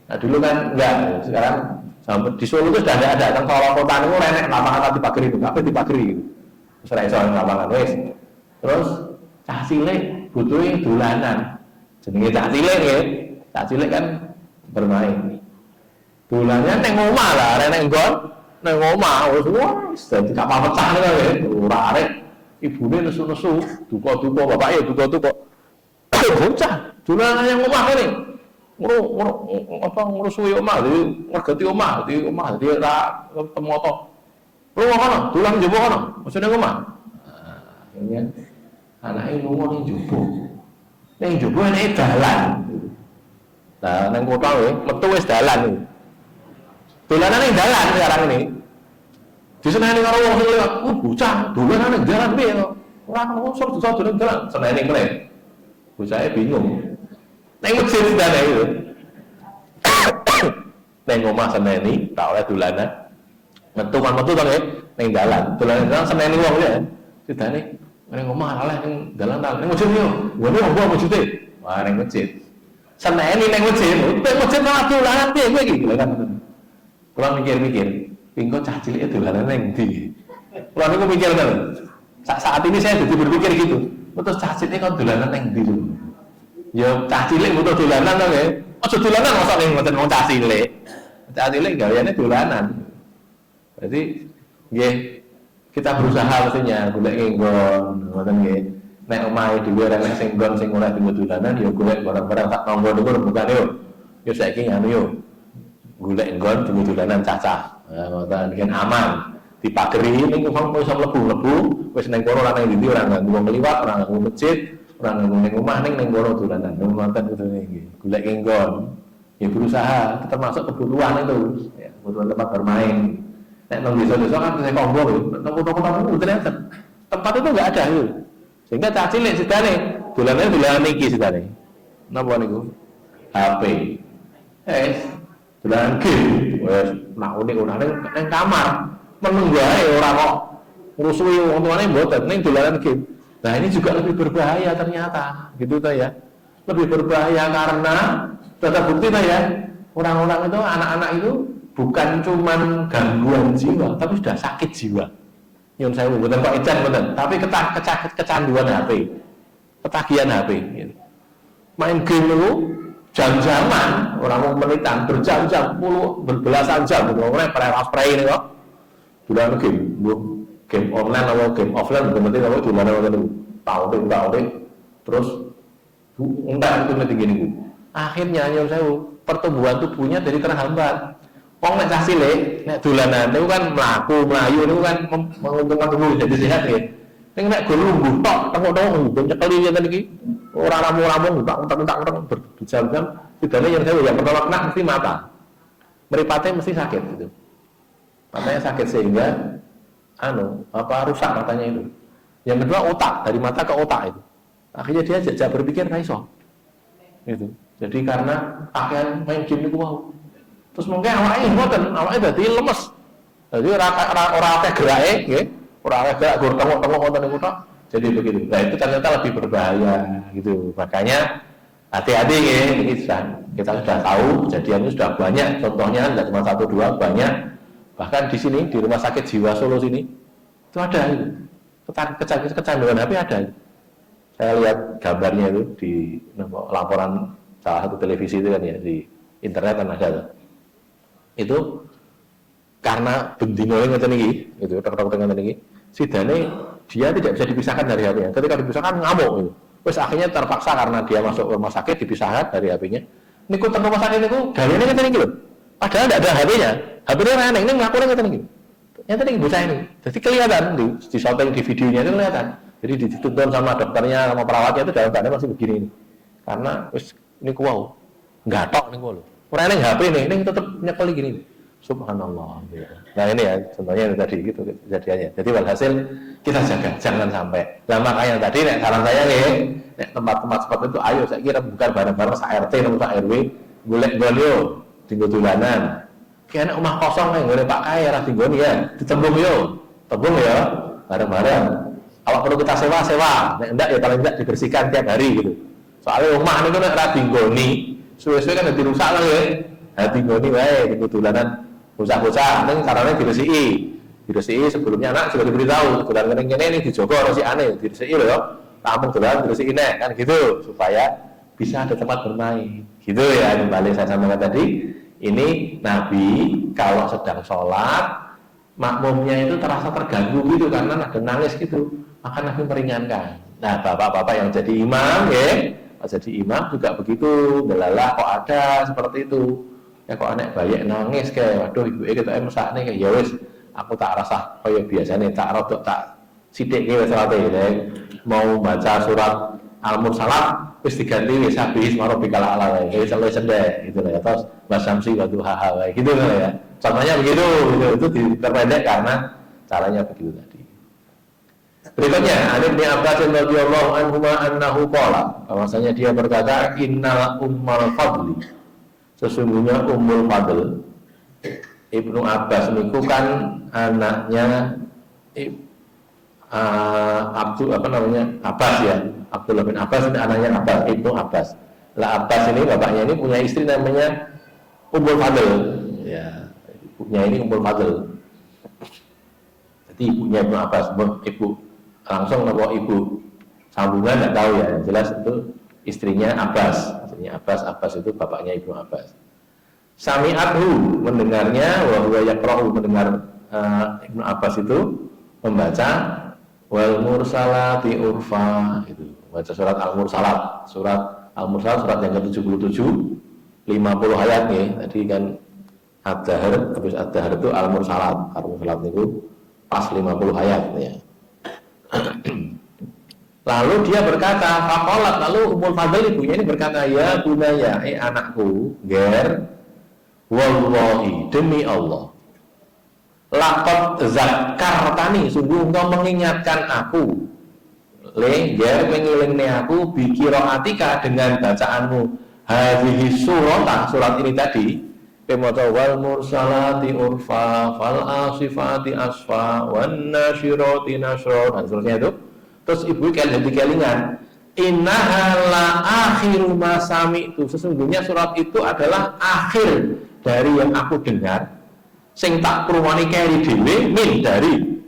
Nah, dulu kan enggak, sekarang di Solo itu sudah ada, kan Solo kota niku enek lapangan dipageri itu, kabeh dipageri gitu. Wis ora iso lapangan wis. Terus cah cilik butuhe dolanan. Jenenge cah cilik nggih. Cah cilik kan bermain. Bulannya neng omah lah, neng nggon, neng omah, wah, jadi kapal pecah nih kan, ora arek, ibune nesu-nesu, duka-duka, bapaknya duka-duka, bocah, bulan yang omah ini, ngurusui omah, jadi ngergati omah, jadi ra ketemu apa, lu mau kono, tulang jebo kono, maksudnya omah, ini anaknya ngomong neng jebo ini dalan. Nah, neng kota metu wis dalan. Dolanan ning dalan sekarang ini. Diseneni karo wong sing lewat, bocah dolanan ning jalan piye kok. Ora ono wong sok dolan jalan, seneni meneh. Bocahe bingung. Ning masjid sedane itu. Ning omah seneni, tak oleh dolanan. Metu kan metu to nggih, ning dalan. Dolanan jalan seneni wong ya. Sedane ning omah oleh ning dalan ta. Ning masjid yo. Ngene opo masjid? Wah ning masjid. Seneni ning masjid. Ning masjid malah dolanan piye kowe iki? Lha kan. Kula mikir-mikir, pingko cah cilik dolanan ning ndi? Kula niku mikir to. Saat ini saya jadi berpikir gitu. Terus cah cilik kok dolanan ning ndi lho? Ya cah cilik butuh dolanan to nggih. Aja dolanan mosok ning mboten wong cah cilik. Cah cilik gaweane dolanan. Berarti nggih kita berusaha mestinya golek nggon, ngoten nggih. Nek omahe dhewe ora nek sing nggon sing ora dienggo dolanan ya golek barang-barang tak nonggo niku bukan yo. Yo saiki nganu yo. Golek nggon dienggo dolanan cacah. Nah, ngoten nggih aman. Dipageri ning wong iso mlebu-mlebu wis ning kono ora nang ndi ora ganggu wong liwat, ora ganggu masjid, ora ganggu ning omah ning kono dolanan. Ngoten kudune nggih. Golek nggon. Ya berusaha termasuk kebutuhan itu ya, kebutuhan tempat bermain. Nek nang desa-desa kan saya kombo lho. Nang kota-kota itu ternyata tempat itu enggak ada lho. Sehingga cah cilik sedane dolanane dolanan iki sedane. Napa niku? HP. Dolanan game. Wes nak unik ora ning kamar. Menunggu aja orang kok ngurusui wong tuane mboten ning dolanan game. Nah ini juga lebih berbahaya ternyata, gitu ta ya. Lebih berbahaya karena data bukti ta ya. Orang-orang itu anak-anak itu bukan cuman gangguan jiwa, tapi sudah sakit jiwa. Nyun saya mboten Pak Ican mboten, tapi kecanduan HP. Ketagihan HP gitu. Main game itu jam-jaman, orang mau menitan berjam-jam, berbelasan jam, ngomongnya spray ini kok. Dolanan game online atau game offline berarti kalau di mana itu tahu terus entah itu nanti gini akhirnya nyong saya pertumbuhan tubuhnya jadi terhambat. Wong nek cah cilik nek dolanan itu kan melayu itu kan menguntungkan tubuh jadi sehat ya. Ning nek go lungguh tok tengok-tengok nyekeli ngeten iki ora ramu-ramu tak berjam-jam sidane yang saya yang pertama kena mesti mata. Mripate mesti sakit gitu. Matanya sakit sehingga rusak matanya itu. Yang kedua otak, dari mata ke otak itu. Akhirnya dia jajak berpikir ra iso. Gitu. Jadi karena pakaian main game itu wow. Terus mungkin awake dadi lemes. Jadi ora akeh gerake, nggih. Ora akeh gerak gur tengok-tengok ngoten niku tok. Jadi begitu. Nah, itu ternyata lebih berbahaya gitu. Makanya hati-hati nggih, kita sudah tahu kejadian itu sudah banyak. Contohnya tidak cuma 1 2 banyak. Bahkan di sini di rumah sakit jiwa Solo sini itu ada itu kecanduan HP ada. Saya lihat gambarnya itu di laporan salah satu televisi itu kan ya di internet kan ada. Itu karena bendino ngeten iki, itu tok-tok ngeten iki, sidane dia tidak bisa dipisahkan dari HP-nya. Ketika dipisahkan ngamuk gitu. Terus akhirnya terpaksa karena dia masuk rumah sakit dipisahkan dari HP-nya. Niku teng rumah sakit niku gaweane ngeten iki lho. Padahal tidak ada HP-nya. HP-nya ora neng ngakune ngeten iki. Nyata iki bocah ini. Jadi kelihatan di shooting di videonya itu kelihatan. Jadi dituntun sama dokternya sama perawatnya itu dalam keadaan masih begini ini. Karena wis niku wow. Gatok niku lho. Ora neng HP ning tetep nyekel gini. Subhanallah. Nah ini ya contohnya itu tadi gitu kejadiannya. Jadi walhasil kita jaga jangan sampai. Nah makanya tadi nek saran saya nih, nek tempat-tempat seperti itu ayo saya kira bukan bareng-bareng sak RT atau sak RW golek yo tinggal dolanan. Kayaknya rumah kosong nih, gue Pak Kaya, rasa tinggal ya, ditembung ya, bareng-bareng. Kalau perlu kita sewa, nek enggak ya paling enggak dibersihkan tiap hari gitu. Soalnya rumah ini kan ora tinggoni, suwe-suwe kan dadi rusak lah ya. Ha tinggoni wae, tinggal dolanan bocah-bocah, ning carane diresiki sebelumnya anak sudah diberitahu, dolan kene ini dijogo ora sik aneh, diresiki lho. Tampung dolan diresiki nek kan gitu supaya bisa ada tempat bermain. Gitu ya, kembali saya sampaikan tadi. Ini Nabi kalau sedang sholat makmumnya itu terasa terganggu gitu karena ada nangis gitu, maka Nabi meringankan. Nah bapak-bapak yang jadi imam ya, jadi imam juga begitu. Delalah kok ada seperti itu ya, kok anak bayi nangis kayak waduh ibu kita mesakne kayak ya wis aku tak rasa kaya biasanya tak rodok tak sithik ki wis ya. Mau baca surat Al-Mursalat wis diganti wis habis marobikal ala wis selesai sendek gitu ya. Terus wasamsi wa duhaha gitu ya. Contohnya begitu, itu diperpendek karena caranya begitu tadi. Berikutnya, Ali bin Abbas radhiyallahu anhu annahu qala, bahwasanya dia berkata, innal ummal fadli, sesungguhnya Ummul Fadl Ibnu Abbas niku kan anaknya Abbas ya, Abdullah bin Abbas ini anaknya Abbas, Ibnu Abbas. Lah Abbas ini bapaknya ini punya istri namanya Ummul Fadl, ya, ibunya ini Ummul Fadl. Jadi ibunya Ibnu Abbas, ibu langsung atau ibu sambungan nggak tahu ya, yang jelas itu istrinya Abbas, Abbas itu bapaknya Ibnu Abbas. Sami'athu mendengarnya, wa huwa yaqra'u mendengar Ibnu Abbas itu membaca wal mursalati urfa, itu baca surat Al-Mursalat, surat yang ke-77, 50 ayat nih. Tadi kan Ad-Dahr, habis Ad-Dahr itu Al-Mursalat itu pas 50 ayat ya. Lalu dia berkata, faqalat, lalu Ummul Fadl ibunya ini berkata, ya bunaya, anakku, ger, wallahi, demi Allah, laqad zakartani, sungguh engkau mengingatkan aku, ger, mengilingni aku, biqiraatika, dengan bacaanmu, hadhihi surat ini tadi, pemaca wal mursalati urfa, fal asifati asfa, wan nasyirati nasra, dan seterusnya itu. Terus ibu kalian kelingan, innaha la akhiru ma sami'tu, sesungguhnya surat itu adalah akhir dari yang aku dengar, sing tak krungoни keri dhewe min dari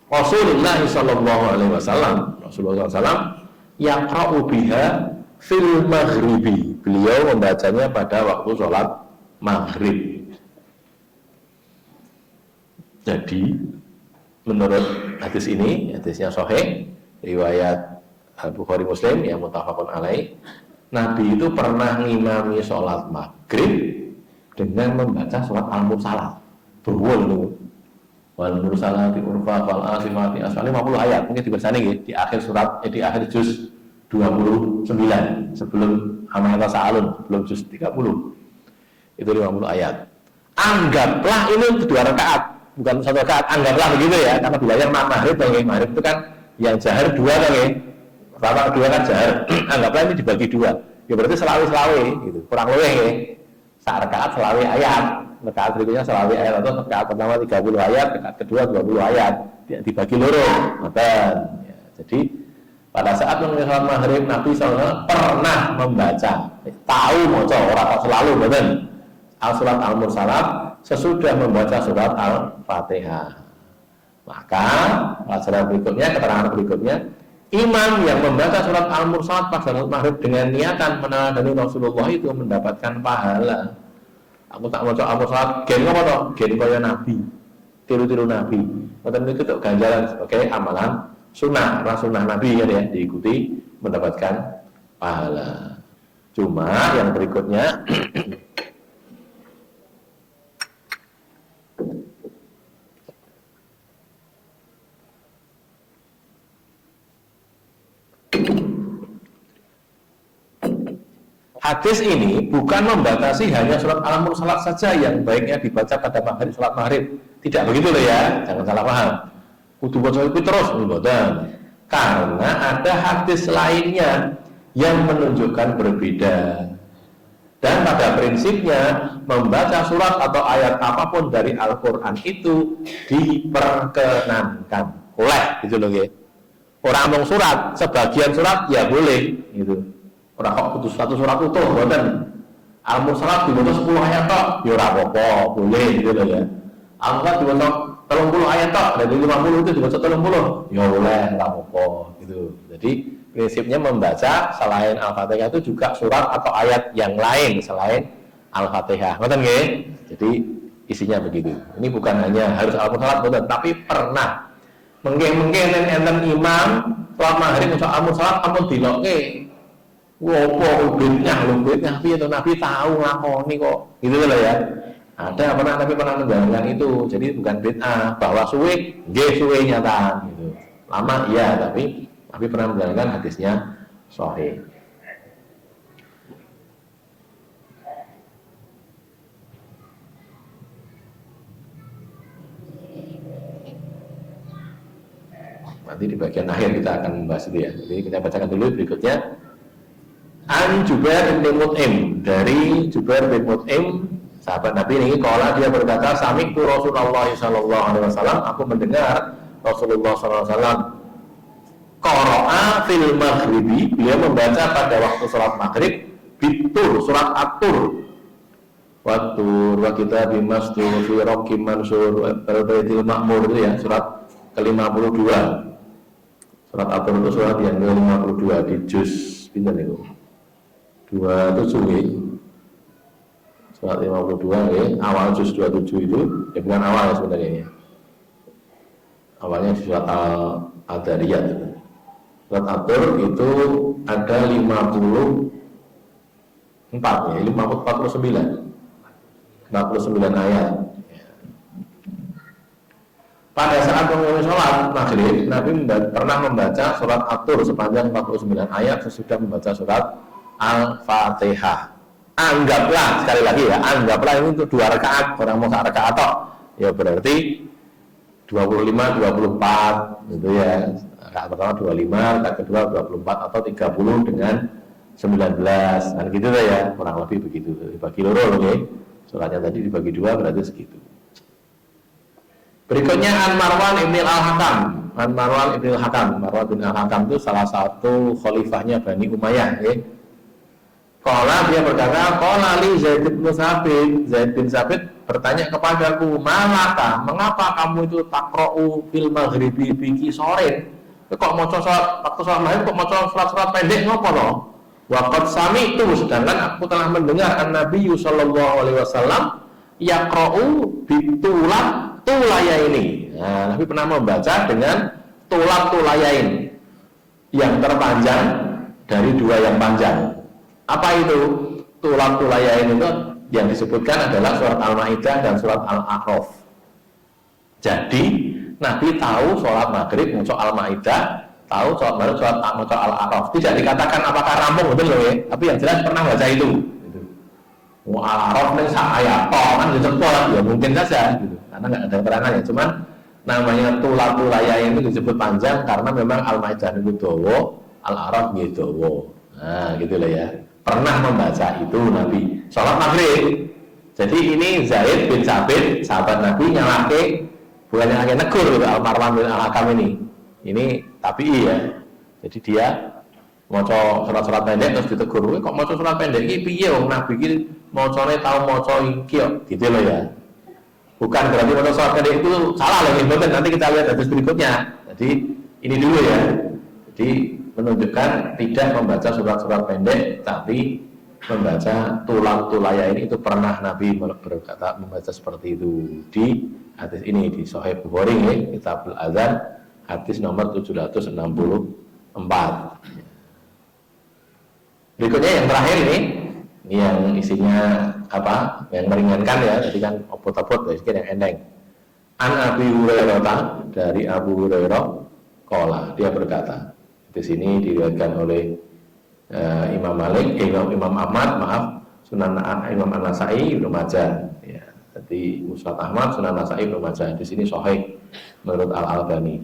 Rasulullah sallallahu alaihi wasallam. Rasulullah sallallahu yaqra'u biha fil maghribi, beliau membacanya pada waktu sholat maghrib. Jadi menurut hadis ini, hadisnya sahih, riwayat Al-Bukhari Muslim yang muttafaqun alaih, Nabi itu pernah ngimami sholat maghrib dengan membaca surat Al-Mursalat. Berwul itu. Wal mursalati urfa fal asifati asfa, 50 ayat. Mungkin dibaca nih di akhir surat, di akhir juz 29 sebelum Amanah Sa'alun, sebelum juz 30. Itu 50 ayat. Anggaplah ini 2 rakaat, bukan 1 rakaat. Anggaplah begitu ya, karena belajar maghrib, maghrib itu kan yang jahar 2 kan ya, rakaat 2 kan jahar. Anggaplah ini dibagi 2, ya berarti selawe gitu, kurang lebih ya, sak rakaat selawe ayat, rakaat berikutnya selawe ayat, atau rakaat pertama 30 ayat, rakaat kedua 20 ayat, dibagi loro, ya, jadi pada saat mengenai sholat maghrib, Nabi SAW pernah membaca, tahu maca orang kok selalu betul, surat Al-Mursalat sesudah membaca surat Al-Fatihah. Maka pelajaran berikutnya, keterangan berikutnya, imam yang membaca surat Al-Mursalat pada salat maghrib dengan niatan meneladani Rasulullah itu mendapatkan pahala. Aku tak baca Al-Mursalat, gen apa toh? Gen kaya Nabi, tiru-tiru Nabi. Maka itu ganjaran sebagai amalan sunnah, sunnah Nabi kan ya, diikuti mendapatkan pahala. Cuma yang berikutnya hadis ini bukan membatasi hanya surat Al-Mursalat saja yang baiknya dibaca pada maghrib, sholat maghrib. Tidak begitu loh ya, jangan salah paham. Kudu baca itu terus, karena ada hadis lainnya yang menunjukkan berbeda. Dan pada prinsipnya membaca surat atau ayat apapun dari Al-Quran itu diperkenankan oleh, gitu loh ya. Orang ngomong surat, sebagian surat ya boleh, gitu. Orang kok putus satu surat utuh, bukan. Al-Mursalat dibaca 10 ayat tok, ya ora apa-apa, boleh gitu loh ya. Al-Mursalat dibaca 30 ayat tok, dari 50 itu dibaca 30, ya boleh, ora apa-apa gitu. Jadi prinsipnya membaca selain Al-Fatihah itu juga surat atau ayat yang lain selain Al-Fatihah. Ngoten nggih? Jadi isinya begitu. Ini bukan hanya harus Al-Mursalat, betul, tapi pernah mungkin enten imam sholat maghrib maca Al-Mursalat ampun dilokke. Wopo bid'ah piye to, Nabi tahu ngakoni kok. Gitu loh ya. Ada Nabi pernah menjalankan itu. Jadi bukan bid'ah, bahwa suwe nggih suwe nyata gitu. Lama iya, tapi Nabi pernah menjalankan, hadisnya sahih. Nanti di bagian akhir kita akan membahas itu ya. Jadi kita bacakan dulu berikutnya. An Jubair bin Mut'im, dari Jubair bin Mut'im, sahabat Nabi ini, qala, dia berkata, sami'tu Rasulullah sallallahu alaihi wasallam, aku mendengar Rasulullah sallallahu alaihi wasallam qara'a fil maghribi, beliau membaca pada waktu salat maghrib bitur, surat At-Tur. Watur wa kitabim mastur fi raqim mansur wal baitil ma'mur, itu ya, surat ke-52. Surat At-Tur itu surat yang ke-52 di juz pinten niku? 27 ya. Surat 52 ya, awal juz 27 itu, ya bukan awal ya sebenarnya ya. Awalnya di surat Al-Dariyat. Surat At-Tur itu ada 54 ya, 49 ayat. Pada saat mengulangi sholat maghrib, Nabi pernah membaca surat At-Tur sepanjang 49 ayat sesudah membaca surat Al-Fatihah. Anggaplah, sekali lagi ya, anggaplah ini untuk 2 rakaat, orang mau 1 rakaat toh, ya berarti 25, 24 gitu ya. Rakaat pertama 25, rakaat kedua 24 atau 30 dengan 19, kan gitu ya, kurang lebih begitu. Dibagi loro ya. Suratnya tadi dibagi 2 berarti segitu. Berikutnya An Marwan ibn al-Hakam. An Marwan ibn al-Hakam. Marwan bin al-Hakam itu salah satu khalifahnya Bani Umayyah ya. Qala, dia berkata, qala li Zaid bin Sabit. Zaid bin Sabit bertanya kepadaku, malaka, mengapa kamu itu takra'u fil maghribi biki sore? Kok mau sholat, waktu sholat maghrib kok mau sholat pendek ngopo loh? Waqad sami'tu, sedangkan aku telah mendengar Nabi sallallahu alaihi wasallam yaqra'u bitulat tulayaini. Nah, Nabi pernah membaca dengan tulat tulayain, yang terpanjang dari 2 yang panjang. Apa itu? Tulat tulayain itu yang disebutkan adalah surat Al-Maidah dan surat Al-A'raf. Jadi Nabi tahu sholat maghrib maca Al-Maidah, tahu sholat maghrib surat maca Al-A'raf. Tidak dikatakan apakah rampung betul loh ya, tapi yang jelas pernah baca itu. Al-A'raf ini ayat kan disebut ya mungkin saja gitu. Karena nggak ada keterangannya. Cuman namanya tulat tulayain itu disebut panjang karena memang Al-Maidah itu dawa, Al-A'raf gitu dawa. Nah, gitu lah ya. Pernah membaca itu Nabi sholat maghrib. Jadi ini Zaid bin Sabit, sahabat Nabi, nyalake, bukan nyalake, negur gitu, Al-Marwan bin Al-Hakam ini. Ini tabi'i ya. Jadi dia maca surat-surat pendek terus ditegur, kok maca surat pendek iki piye wong Nabi iki macane tau maca iki kok, gitu loh ya. Bukan berarti maca surat pendek itu salah loh, nanti kita lihat hadis berikutnya. Jadi ini dulu ya. Jadi menunjukkan tidak membaca surat-surat pendek, tapi membaca tulang tulaya ini itu pernah Nabi berkata membaca seperti itu di hadis ini di Sahih Bukhari ya, Kitabul Adzan hadis nomor 764. Berikutnya yang terakhir ini yang isinya apa? Yang meringankan ya, jadi kan opot-opot yang endeng. An Abi Hurairah, dari Abu Hurairah qala, dia berkata. Di sini diriwayatkan oleh Imam Malik, Imam Ahmad, maaf, Sunan Imam An-Nasa'i, Ibnu Majah. Ya, jadi Musnad Ahmad, Sunan Nasa'i, Ibnu Majah. Di sini sahih menurut Al-Albani.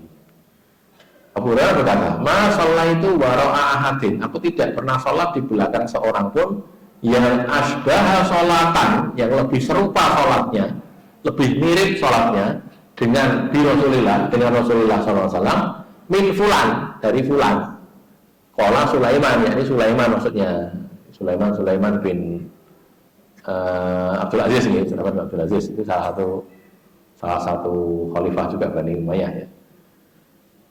Abu Hurairah berkata, "Ma shallaitu wara'a ahadin." Aku tidak pernah sholat di belakang seorang pun yang asbaha sholatan, yang lebih serupa sholatnya, lebih mirip sholatnya dengan Rasulullah SAW. Min fulan, dari fulan. Qala Sulaiman, yakni Sulaiman maksudnya. Sulaiman bin Abdul Aziz ini, Sulaiman bin Abdul Aziz itu salah satu khalifah juga Bani Umayyah ya.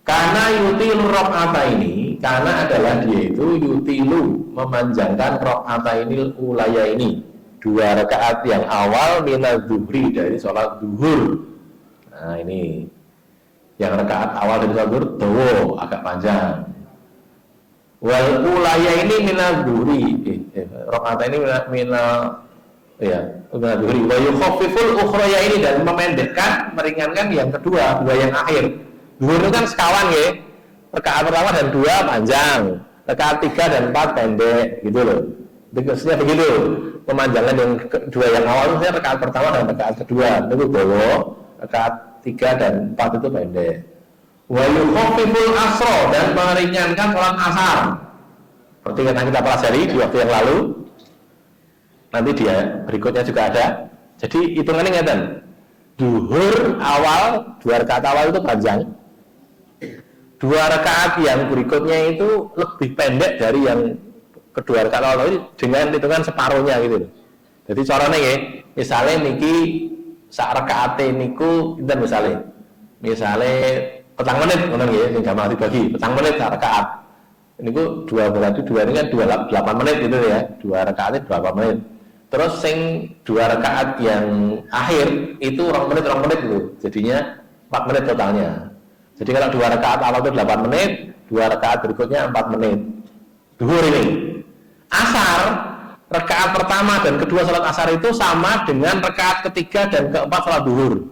Karena yutilu rakaata ini, karena adalah dia itu yutilu memanjangkan rakaata ini ulaya ini 2 rakaat yang awal minaz zuhri, dari sholat zuhur. Nah ini yang rakaat awal dari sholat zuhur dawa, agak panjang. Wal ulaya ini minaz zuhri, rakaat ini minal zuhri. Wa yukhaffiful ukhraya ini, dan memendekkan, meringankan yang kedua, 2 yang akhir. Zuhur itu kan sekawan ya. Rakaat pertama dan 2 panjang, rakaat 3 dan 4 pendek, gitu loh. Maksudnya begitu. Memanjangkan yang 2 yang awal itu rakaat pertama dan rakaat kedua itu dawa, rakaat 3 dan 4 itu pendek. Wa yukhaffiful asro, dan meringankan sholat asar. Seperti yang kita pelajari di waktu yang lalu. Nanti dia berikutnya juga ada. Jadi hitungannya ngeten. Duhur awal, 2 rakaat awal itu panjang. 2 rakaat yang berikutnya itu lebih pendek dari yang kedua rakaat awal itu dengan hitungan separuhnya gitu loh. Jadi caranya ya, misalnya niki sak rakaate niku pinten misalnya petang menit ngono nggih, sing gampang dibagi, petang menit sak rakaat. Niku 2 berarti 2 ini kan 8 menit gitu ya. 2 rakaatnya 8 menit. Terus sing 2 rakaat yang akhir itu 2 menit gitu. Jadinya 4 menit totalnya. Jadi kalau 2 rakaat awal itu 8 menit, 2 rakaat berikutnya 4 menit. Duhur ini. Asar, rakaat pertama dan kedua salat asar itu sama dengan rakaat ketiga dan keempat salat duhur.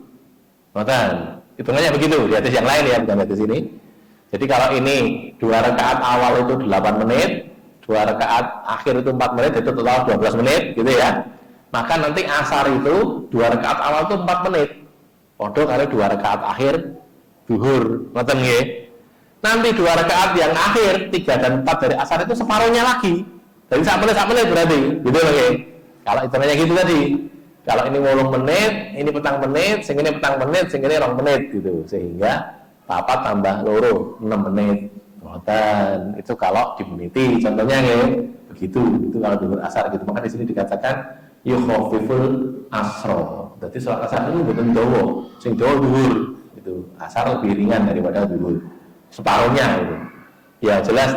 Ngoten. Hitungannya begitu, di hadis yang lain ya, bukan hadis ini. Jadi kalau ini 2 rakaat awal itu 8 menit, 2 rakaat akhir itu 4 menit, itu total 12 menit gitu ya. Maka nanti asar itu 2 rakaat awal itu 4 menit. Podo kali 2 rakaat akhir duhur, ngoten nggih. Nanti 2 rakaat yang akhir 3 dan 4 dari asar itu separuhnya lagi. Jadi sak menit berarti, gitu loh nggih. Kalau hitungannya gitu tadi. Kalau ini 8 menit, ini petang menit, sing ini petang menit, sing ini 2 menit gitu. Sehingga 4 tambah loro 6 menit. Ngoten. Itu kalau dimeniti. Contohnya nggih, begitu. Itu kalau duhur asar gitu. Maka di sini dikatakan yukhafiful asro. Jadi sholat asar itu bukan dawa, sing dawa duhur. Itu asar lebih ringan daripada duhur. Separuhnya gitu. Ya jelas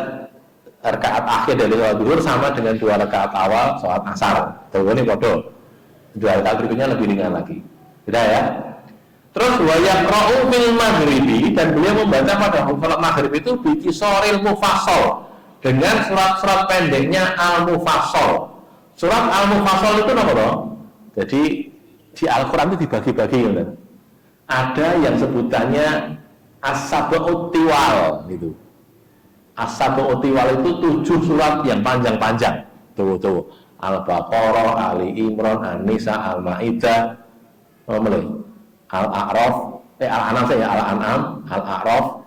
rakaat akhir dari sholat duhur sama dengan 2 rakaat awal sholat asar. Dawa ini bodoh. 2 rakaat berikutnya lebih ringan lagi. Beda ya. Terus wa yaqra'u fil maghribi, dan beliau membaca pada sholat maghrib itu bi qisoril mufassal, dengan surat-surat pendeknya al-mufassal. Surat al-mufassal itu apa toh? Jadi di Al-Qur'an itu dibagi-bagi ya. Ada yang sebutannya as-sab'ut tiwal gitu. As-sab'ut tiwal itu 7 surat yang panjang-panjang. Tuh. Al-Baqarah, Ali Imran, An-Nisa, Al-Maidah, Al-A'raf, Al-An'am ya, Al-An'am, Al-A'raf,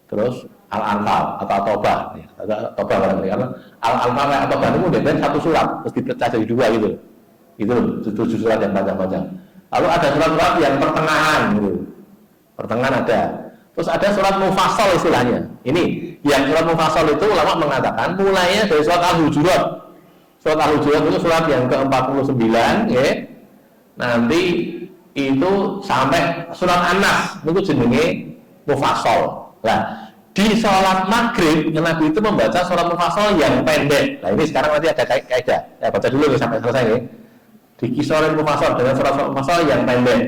terus Al-Anfal atau At-Taubah. At-Taubah barangkali karena Al-Anfal atau At-Taubah itu udah satu surat, terus dipecah jadi 2 gitu. Itu 7 surat yang panjang-panjang. Lalu ada surat-surat yang pertengahan gitu. Pertengahan ada. Terus ada surat mufassal istilahnya. Ini yang surat mufassal itu ulama mengatakan mulainya dari surat Al-Hujurat. Surat Al-Hujurat itu surat yang ke-49 ya. Nanti itu sampai surat An-Nas itu jenenge mufassal. Nah, di sholat maghrib Nabi itu membaca surat mufassal yang pendek. Nah ini sekarang nanti ada kaidah. Ya baca dulu ya, sampai selesai ya. Di kisorin mufassal dengan surat mufassal yang pendek.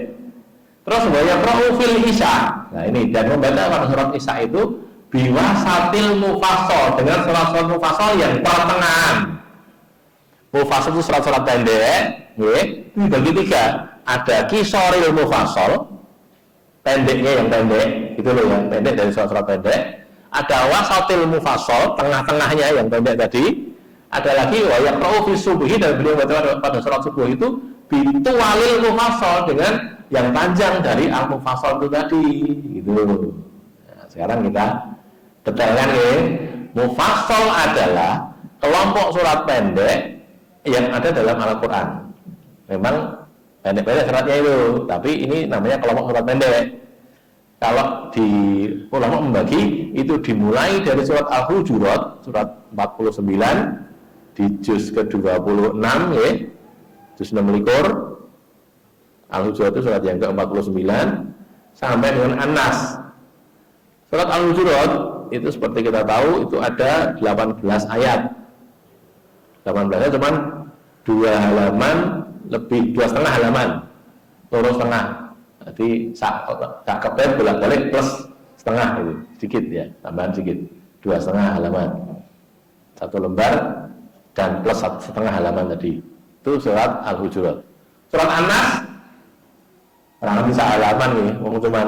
Terus wa yaqra'u fil isya. Nah ini, dan membaca pada surat isya itu biwasatil mufassal, dengan surat-surat mufassal yang pertengahan. Mufassal itu surat-surat pendek, nggih, dibagi 3. Ada kisoril mufassal, pendeknya yang pendek, itu loh yang pendek dari surat-surat pendek. Ada wasatil mufassal, tengah-tengahnya yang pendek tadi. Ada lagi wa yaqra'u fi subhi, dan beliau baca pada surat subuh itu bitualil mufassal, dengan yang panjang dari al-mufassal itu tadi gitu. Nah, sekarang kita detailkan ya. Mufassal adalah kelompok surat pendek yang ada dalam Al-Quran. Memang pendek-pendek suratnya itu, tapi ini namanya kelompok surat pendek. Kalau di ulama membagi itu dimulai dari surat Al-Hujurat, surat 49 di juz ke-26 ya, juz 26. Al-Hujurat itu surat yang ke-49 sampai dengan An-Nas. Surat Al-Hujurat itu seperti kita tahu itu ada 18 ayat. 18 ayat cuman 2 halaman lebih, 2,5 halaman, lurus setengah. Jadi sak kepet bolak-balik plus setengah itu, sedikit ya, tambahan sedikit, 2,5 halaman. 1 lembar dan plus setengah halaman tadi. Itu surat Al-Hujurat. Surat An-Nas kurang lebih halaman nih, cuman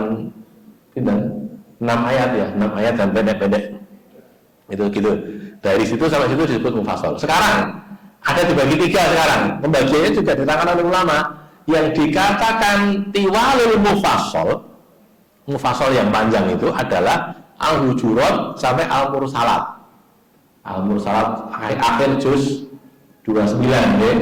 6 ayat ya, 6 ayat dan pendek-pendek. Itu gitu. Dari situ sampai situ disebut mufassal. Sekarang ada dibagi 3 sekarang. Pembagiannya juga diterangkan oleh ulama. Yang dikatakan tiwalul mufassal mufassal yang panjang itu adalah Al-Hujurat sampai Al-Mursalat. Al-Mursalat akhir juz 29 ya.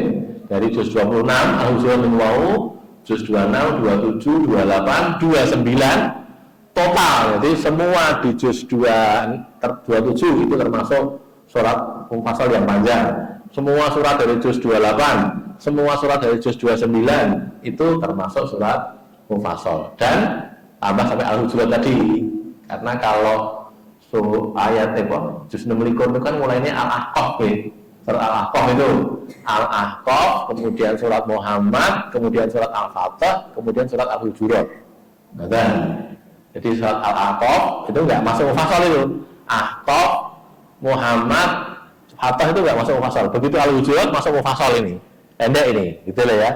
Dari juz 26 Al-Hujurat min wau, juz 26, 27, 28, 29 total. Jadi semua di juz 27 itu termasuk surat mufassal yang panjang. Semua surat dari juz 28, semua surat dari juz 29 itu termasuk surat mufassal. Dan tambah sampai Al-Hujurat tadi. Karena kalau ayat juz 6 itu kan mulainya Al-Ahqaf ya. Surat Al-Ahqaf itu Al-Ahqaf, kemudian surat Muhammad, kemudian surat Al-Fatah, kemudian surat Al-Hujurat. Nah, jadi surat Al-Ahqaf itu nggak masuk mufassal itu. Ahqaf, Muhammad, Fatah itu nggak masuk mufassal. Begitu Al-Hujurat masuk mufassal ini. Pendek ini, gitu lah ya.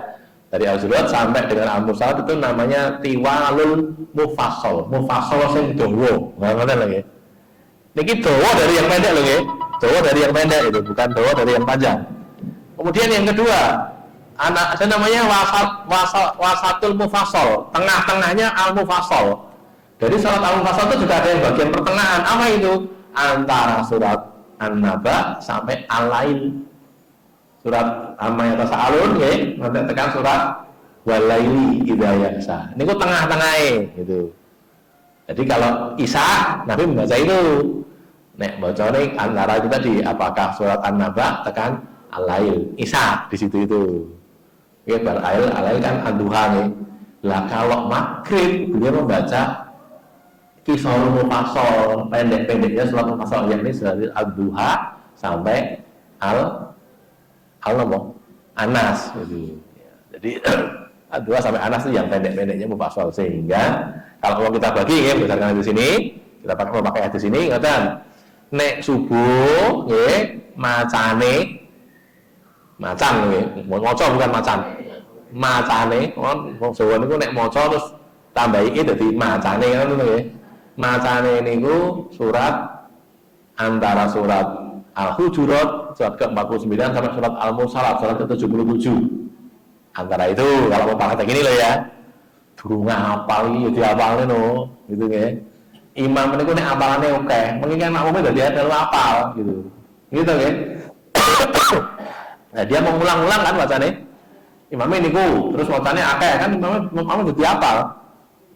Dari Al-Hujurat sampai dengan Al-Mursalat itu namanya tiwalul mufassal. Mufassal sing dawa. Ngerti lagi. Niki dawa dari yang pendek loh nggih. Dawa dari yang pendek itu, bukan dawa dari yang panjang. Kemudian yang kedua, namanya wasatul mufassal. Tengah-tengahnya al-mufassal. Dari surat al-mufassal itu juga ada yang bagian pertengahan. Apa itu? Antara surat An-Naba sampai Al-Lail. Surat Amma Yatasa'alun ya, nanti tekan surat Walaili idza yasa. Ini kok tengah-tengahnya gitu. Jadi kalau Isa Nabi membaca itu. Nek bacane antara itu tadi apakah surat An-Naba tekan Al-Lail. Isa di situ itu. Ya Al-Lail kan Ad-Duha nih. Lah kalau Maghrib beliau membaca Qisarul Mufassal, pendek-pendeknya surat Mufassal yang ini dari Ad-Duha sampai Anas gitu. Jadi Ad-Duha sampai Anas itu yang pendek-pendeknya mufassal, sehingga kalau kita bagi ya berdasarkan di sini kita pakai hadis ini ngatan nek subuh nggih macane macan nggih maca bukan macan macane wong Jawa niku nek maca terus tambahi dadi macane ngono nggih macane niku surat antara surat Al-Hujurat surat ke-49 sampai surat Al-Mursalat surat ke-77. Antara itu kalau mau pakai gini loh ya. Durung ngapal iki diapalne no, gitu nggih. Imam niku nek apalane oke, mengingat makmume dadi ada apal gitu. Gitu nggih. Nah, dia mau ngulang-ulang kan bacane. Imamnya niku, terus bacane akeh kan imamnya dadi apal.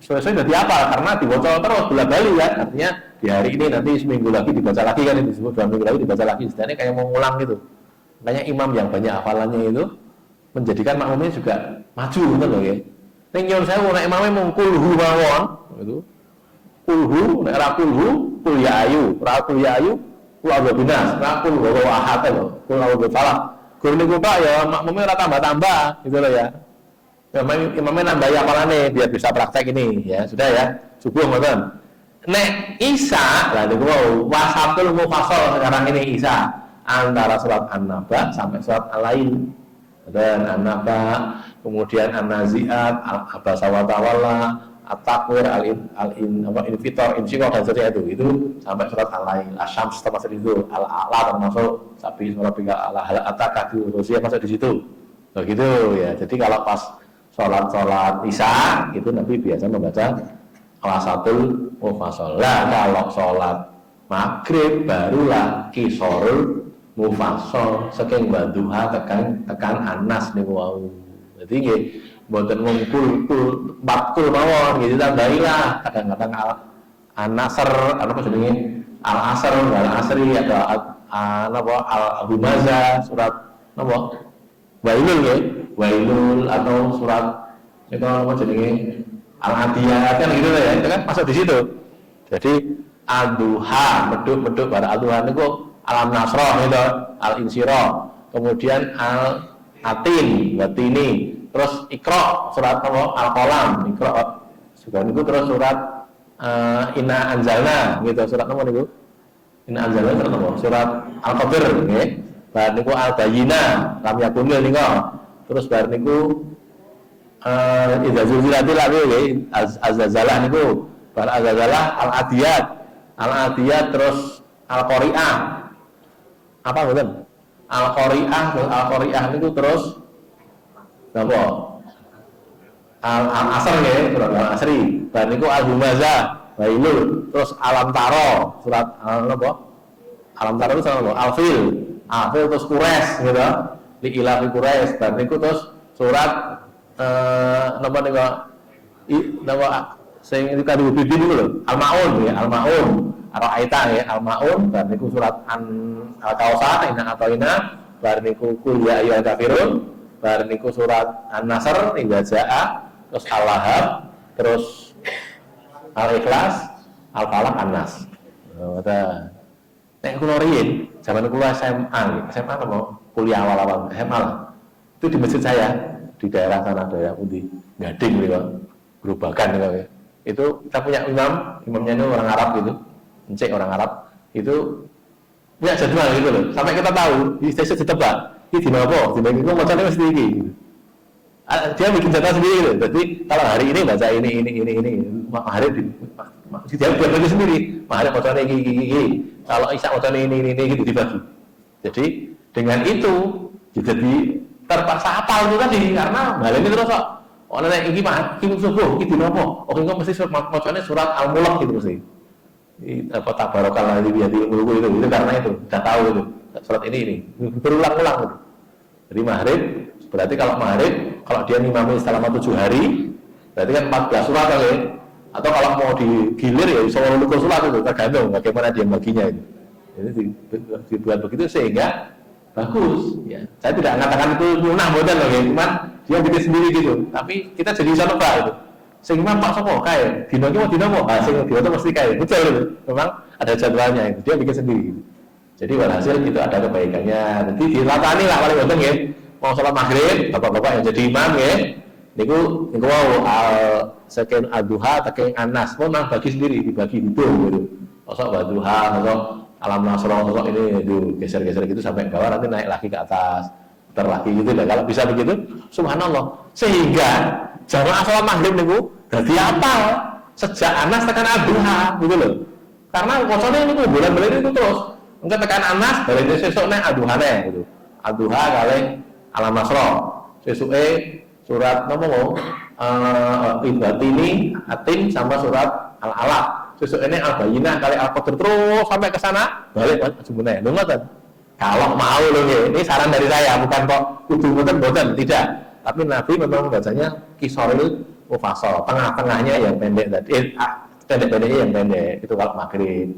Sesuai dadi apal karena dibaca terus bola-bali ya. Artinya di hari ini nanti seminggu lagi dibaca lagi kan, disebut 2 minggu lagi dibaca lagi. Istilahnya kayak mau ngulang gitu. Makanya imam yang banyak hafalannya itu menjadikan makmumnya juga maju gitu loh ya. Ning nyon sewu nek imame mung kulhu mawon gitu. Kulhu nek ra kulhu kul ya ayu, ra kul ya ayu kul binas, ra kul wa ahad lho. Kul wa salah. Gur niku Pak ya makmumnya ora tambah-tambah gitu loh ya. Ya imamnya nambah hafalane biar bisa praktek ini ya. Sudah ya. Subuh ngoten. Nek Isa, lah niku wasatul mufassal sekarang ini Isa antara surat An-Naba sampai surat Al-Lail. Dan An-Naba, kemudian An-Nazi'at, Al-Abasa wa Tawalla, At-Takwir, Al-Infitor, Insyiqaq dan seterusnya itu sampai surat Al-Lail. Asy-Syams termasuk itu, Al-A'la termasuk, Sabi Rabbika ala hal ataka di Rusia masuk di situ. Begitu ya. Jadi kalau pas sholat Isya itu Nabi biasa membaca wasatul mufassal. Lah kalau sholat Maghrib barulah Qisarul mufassal saking Wadduha tekan Anas niku wau. Dadi nggih mboten ngumpul bakul mawon gitu tambahilah kadang-kadang An-Nasr apa jenenge Al-Asr Al-Asri atau Al-Humaza surat napa Wailul nggih Wailul atau surat itu apa jenenge Al-Adiyat kan gitu ya, itu kan masuk di situ. Jadi Ad-Duha, meduk pada Ad-Duha niku Alam Nasrah itu, Al-Insyirah, kemudian Al-Atin, Watini, terus Iqra surat apa? Al-Qalam, Iqra juga niku terus surat Inna Anzalna gitu, surat apa niku? Inna Anzalna surat apa? Surat Al-Qadr nggih. Bar niku Al-Bayyinah, lam yakunil niku. Terus bar niku idza zulzilatil ardu az-zalzalah niku bar az-zalzalah al-adiyat terus al-qari'ah apa ngoten al-qari'ah niku terus napa Al-Asr ya, surat Al-Asri. Bar niku Al-Humazah, Wailul, terus Alam Taro, surat apa? Alam Taro itu sama Al-Fil. Al-Fil terus Quraisy gitu. Li ilafi Quraisy. Bar niku terus surat napa niku napa sing itu kadu bibin niku lho, Al-Maun ya, Al-Maun. Ar-Ra'aita ya, Al-Maun, bar niku surat Al-Kausar, Inna Atoina, bar niku Qul ya ayyuhal kafirun, bar niku surat An-Nasr, Idza Jaa, terus Al-Lahab, terus Al-Ikhlas, Al-Falaq, An-Nas. Ngoten. Nek kula riyin, zaman kula SMA apa kuliah awal-awal SMA lah. Itu di masjid saya, di daerah sana daerah Pundi, Gading gitu, Gerobakan gitu. Itu kita punya imamnya itu orang Arab gitu. Encik orang Arab itu punya jadwal gitu loh, sampai kita tahu di stasiun ditebak ini dina apa, dina itu macamnya mesti ini gitu. Dia bikin jadwal sendiri gitu. Jadi kalau hari ini baca ini hari dia buat lagi sendiri, hari macamnya ini kalau Isya macamnya ini gitu dibagi. Jadi dengan itu jadi terpaksa hafal itu tadi karena hal ini terus kok orang ini mah kim subuh ini dina apa, oh ini mesti macamnya surat Al-Mulk gitu mesti. Apa tabarokal ladzi biyadihil mulku itu karena itu sudah tahu itu surat ini berulang-ulang gitu. Jadi maghrib berarti kalau maghrib kalau dia ngimami selama 7 hari berarti kan 14 surat kali ya. Atau kalau mau digilir ya bisa 20 surat itu tergantung bagaimana dia baginya itu. Jadi dibuat begitu sehingga bagus ya. Saya tidak mengatakan itu munah boten loh ya, cuman dia bikin sendiri gitu. Tapi kita jadi bisa nebak itu. Sehingga Pak Sopo kayak dino ki mau dino mau hasil dino itu mesti kayak betul gitu. Memang ada jadwalnya itu dia bikin sendiri gitu. Jadi walhasil itu ada kebaikannya. Jadi dilatani lah paling penting ya. Mau sholat maghrib bapak-bapak yang jadi imam ya niku mau sekian ad-duha taking anas pun nang bagi sendiri dibagi gitu gitu. Sosok ad-duha sosok alam nasro sosok ini itu geser-geser gitu sampai bawah nanti naik lagi ke atas putar lagi gitu lah. Kalau bisa begitu subhanallah sehingga jamaah sholat maghrib niku dadi apal sejak Anas tekan ad-duha gitu loh. Karena kosone niku bulan-bulan itu terus engko tekan Anas bali sesuk nek ad-duhane gitu. Ad-duha kali Alam Nasra. Sesuke surat napa mau Ibatini, Atin sama surat Al-Alaq. Sesuke nek Al-Bayyinah kali Al-Qadr terus sampai ke sana balik sebenarnya. Lho ngoten. Kalau mau lho nggih, ini saran dari saya bukan kok kudu boten tidak. Tapi Nabi memang bacanya kisoril mufasal, tengah-tengahnya yang pendek tadi, pendek-pendeknya yang pendek itu kalau maghrib.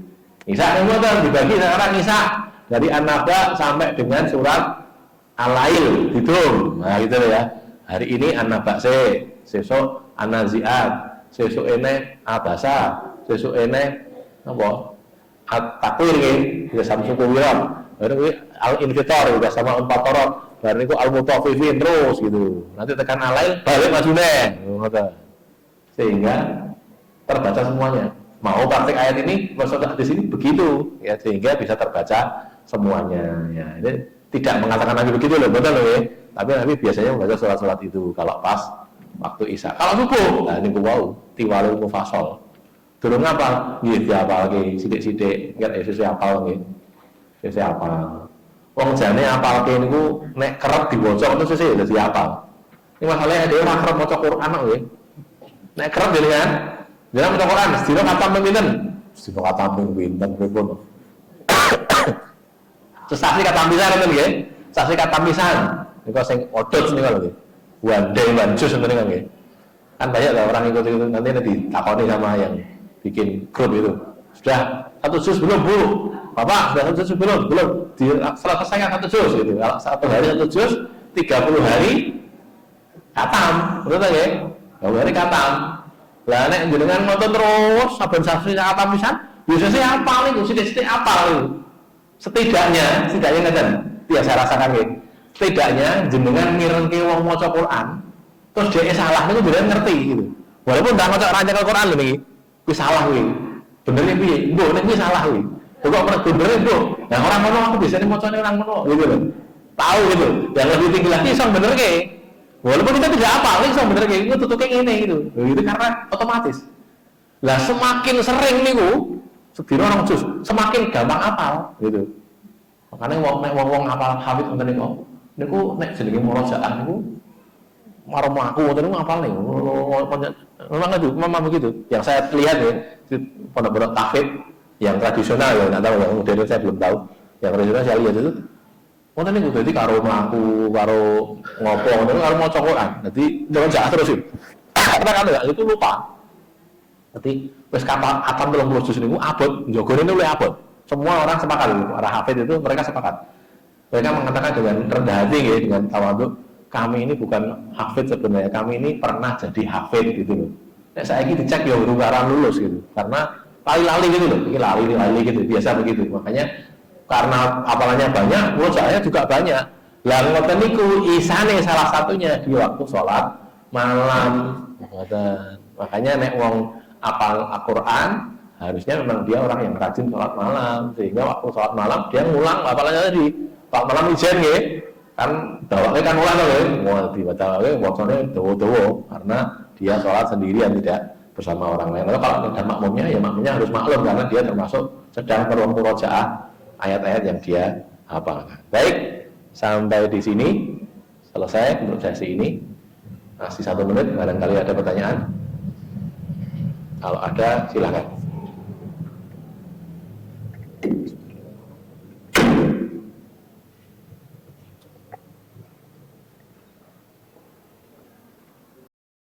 Isya kemudian dibagi sekarang Isya dari An-Naba sampai dengan surat Al-Lail hitung. Nah gitu ya. Hari ini An-Naba sesuk An-Nazi'at, sesuk ini Abasa, sesuk ini apa? At-Takwir nggih, Samsul Kuwirat. Baru Al-Infitar udah sama Al-Fatarah. Baru itu Al-Mutaffifin terus gitu. Nanti tekan Al-Lail balik maju neh. Sehingga terbaca semuanya. Mau praktek ayat ini, maksudnya di sini begitu ya sehingga bisa terbaca semuanya. Ya, ini tidak mengatakan Nabi begitu loh, betul loh ya. Tapi Nabi biasanya membaca surat-surat itu kalau pas waktu Isya. Kalau subuh, nah ini wow, tiwalul mufasol. Durung apa? Nggih diapal lagi sithik-sithik, nggak sesuai apal nggih. Sesuai apal. Wong jane apalke niku nek kerep diwaca itu sesuk dadi apal. Ini masalahnya dhewe ora kerep maca Quran kok nggih. Nek kerep jenengan, jenengan maca Quran sedina katam pinten? Sedina katam pinten pripun. Sesasi katam pisan ngoten nggih. Sesasi katam pisan. Niku sing odot niku lho nggih. One juz ngoten niku nggih. Kan banyak lah orang ikut itu nanti ditakoni sama yang bikin grup itu. Sudah 1 juz belum Bu? Bapak sudah 1 juz belum? Belum. Selesaikan 1 juz gitu. Kalau 1 hari 1 juz, 30 hari katam, betul tak ya? 30 hari katam. Lah nek jenengan nonton terus saben sasi katam pisan, biasanya apal niku, sithik-sithik apal niku. Setidaknya ngeten, biasa rasakan nggih. Setidaknya jenengan mirengke wong maca Quran, terus dia salah niku jenengan ngerti gitu. Walaupun ndak maca rancangan Quran lho niki. Kuwi salah kuwi. Bener piye? Mbok nek kuwi salah kuwi. Pokok bener itu. Nah orang ngono aku biasanya macane orang ngono gitu loh. Tahu gitu. Yang lebih tinggi lagi iso bener ke. Walaupun kita tidak apa, iso bener ke. Itu tutuke ngene gitu. Itu karena otomatis. Lah semakin sering niku sedina orang juz, semakin gampang apal gitu. Makanya wong apal hafid ngoten niku. Niku nek jenenge murojaah niku marah aku, tadi ngapal nih, memang itu, memang begitu. Yang saya lihat ya, di pondok-pondok tahfidz yang tradisional ya, nggak tahu yang modern saya belum tahu. Yang tradisional saya lihat itu, tadi gue jadi karo aku, karo ngopo, tadi karo mau cokokan, jadi jangan jahat terus sih. Karena kan itu lupa. Jadi wes kapal atam 30 juz niku abot, njogone itu luwih abot. Semua orang sepakat, para hafid itu mereka sepakat. Mereka mengatakan dengan rendah hati ya, dengan tawadhu, kami ini bukan hafid sebenarnya, kami ini pernah jadi hafid gitu loh. Nah, saya ini dicek ya baru lulus gitu, karena lali-lali gitu loh, ini lali gitu, biasa begitu. Makanya karena apalanya banyak, menurut saya juga banyak. Lah ngoten niku isane salah satunya di waktu sholat malam. Makanya nek wong apal Al-Quran harusnya memang dia orang yang rajin sholat malam, sehingga waktu sholat malam dia ngulang apalanya tadi. Sholat malam ijen ya, kan dawaknya kan ulang ya, mau dibaca lagi, waktunya dawa-dawa, karena dia sholat sendirian tidak bersama orang lain. Lalu kalau ada makmumnya, ya makmumnya harus maklum karena dia termasuk sedang murojaah ayat-ayat yang dia hafalkan. Baik, sampai di sini selesai untuk sesi ini. Masih 1 menit, barangkali ada pertanyaan. Kalau ada, silakan.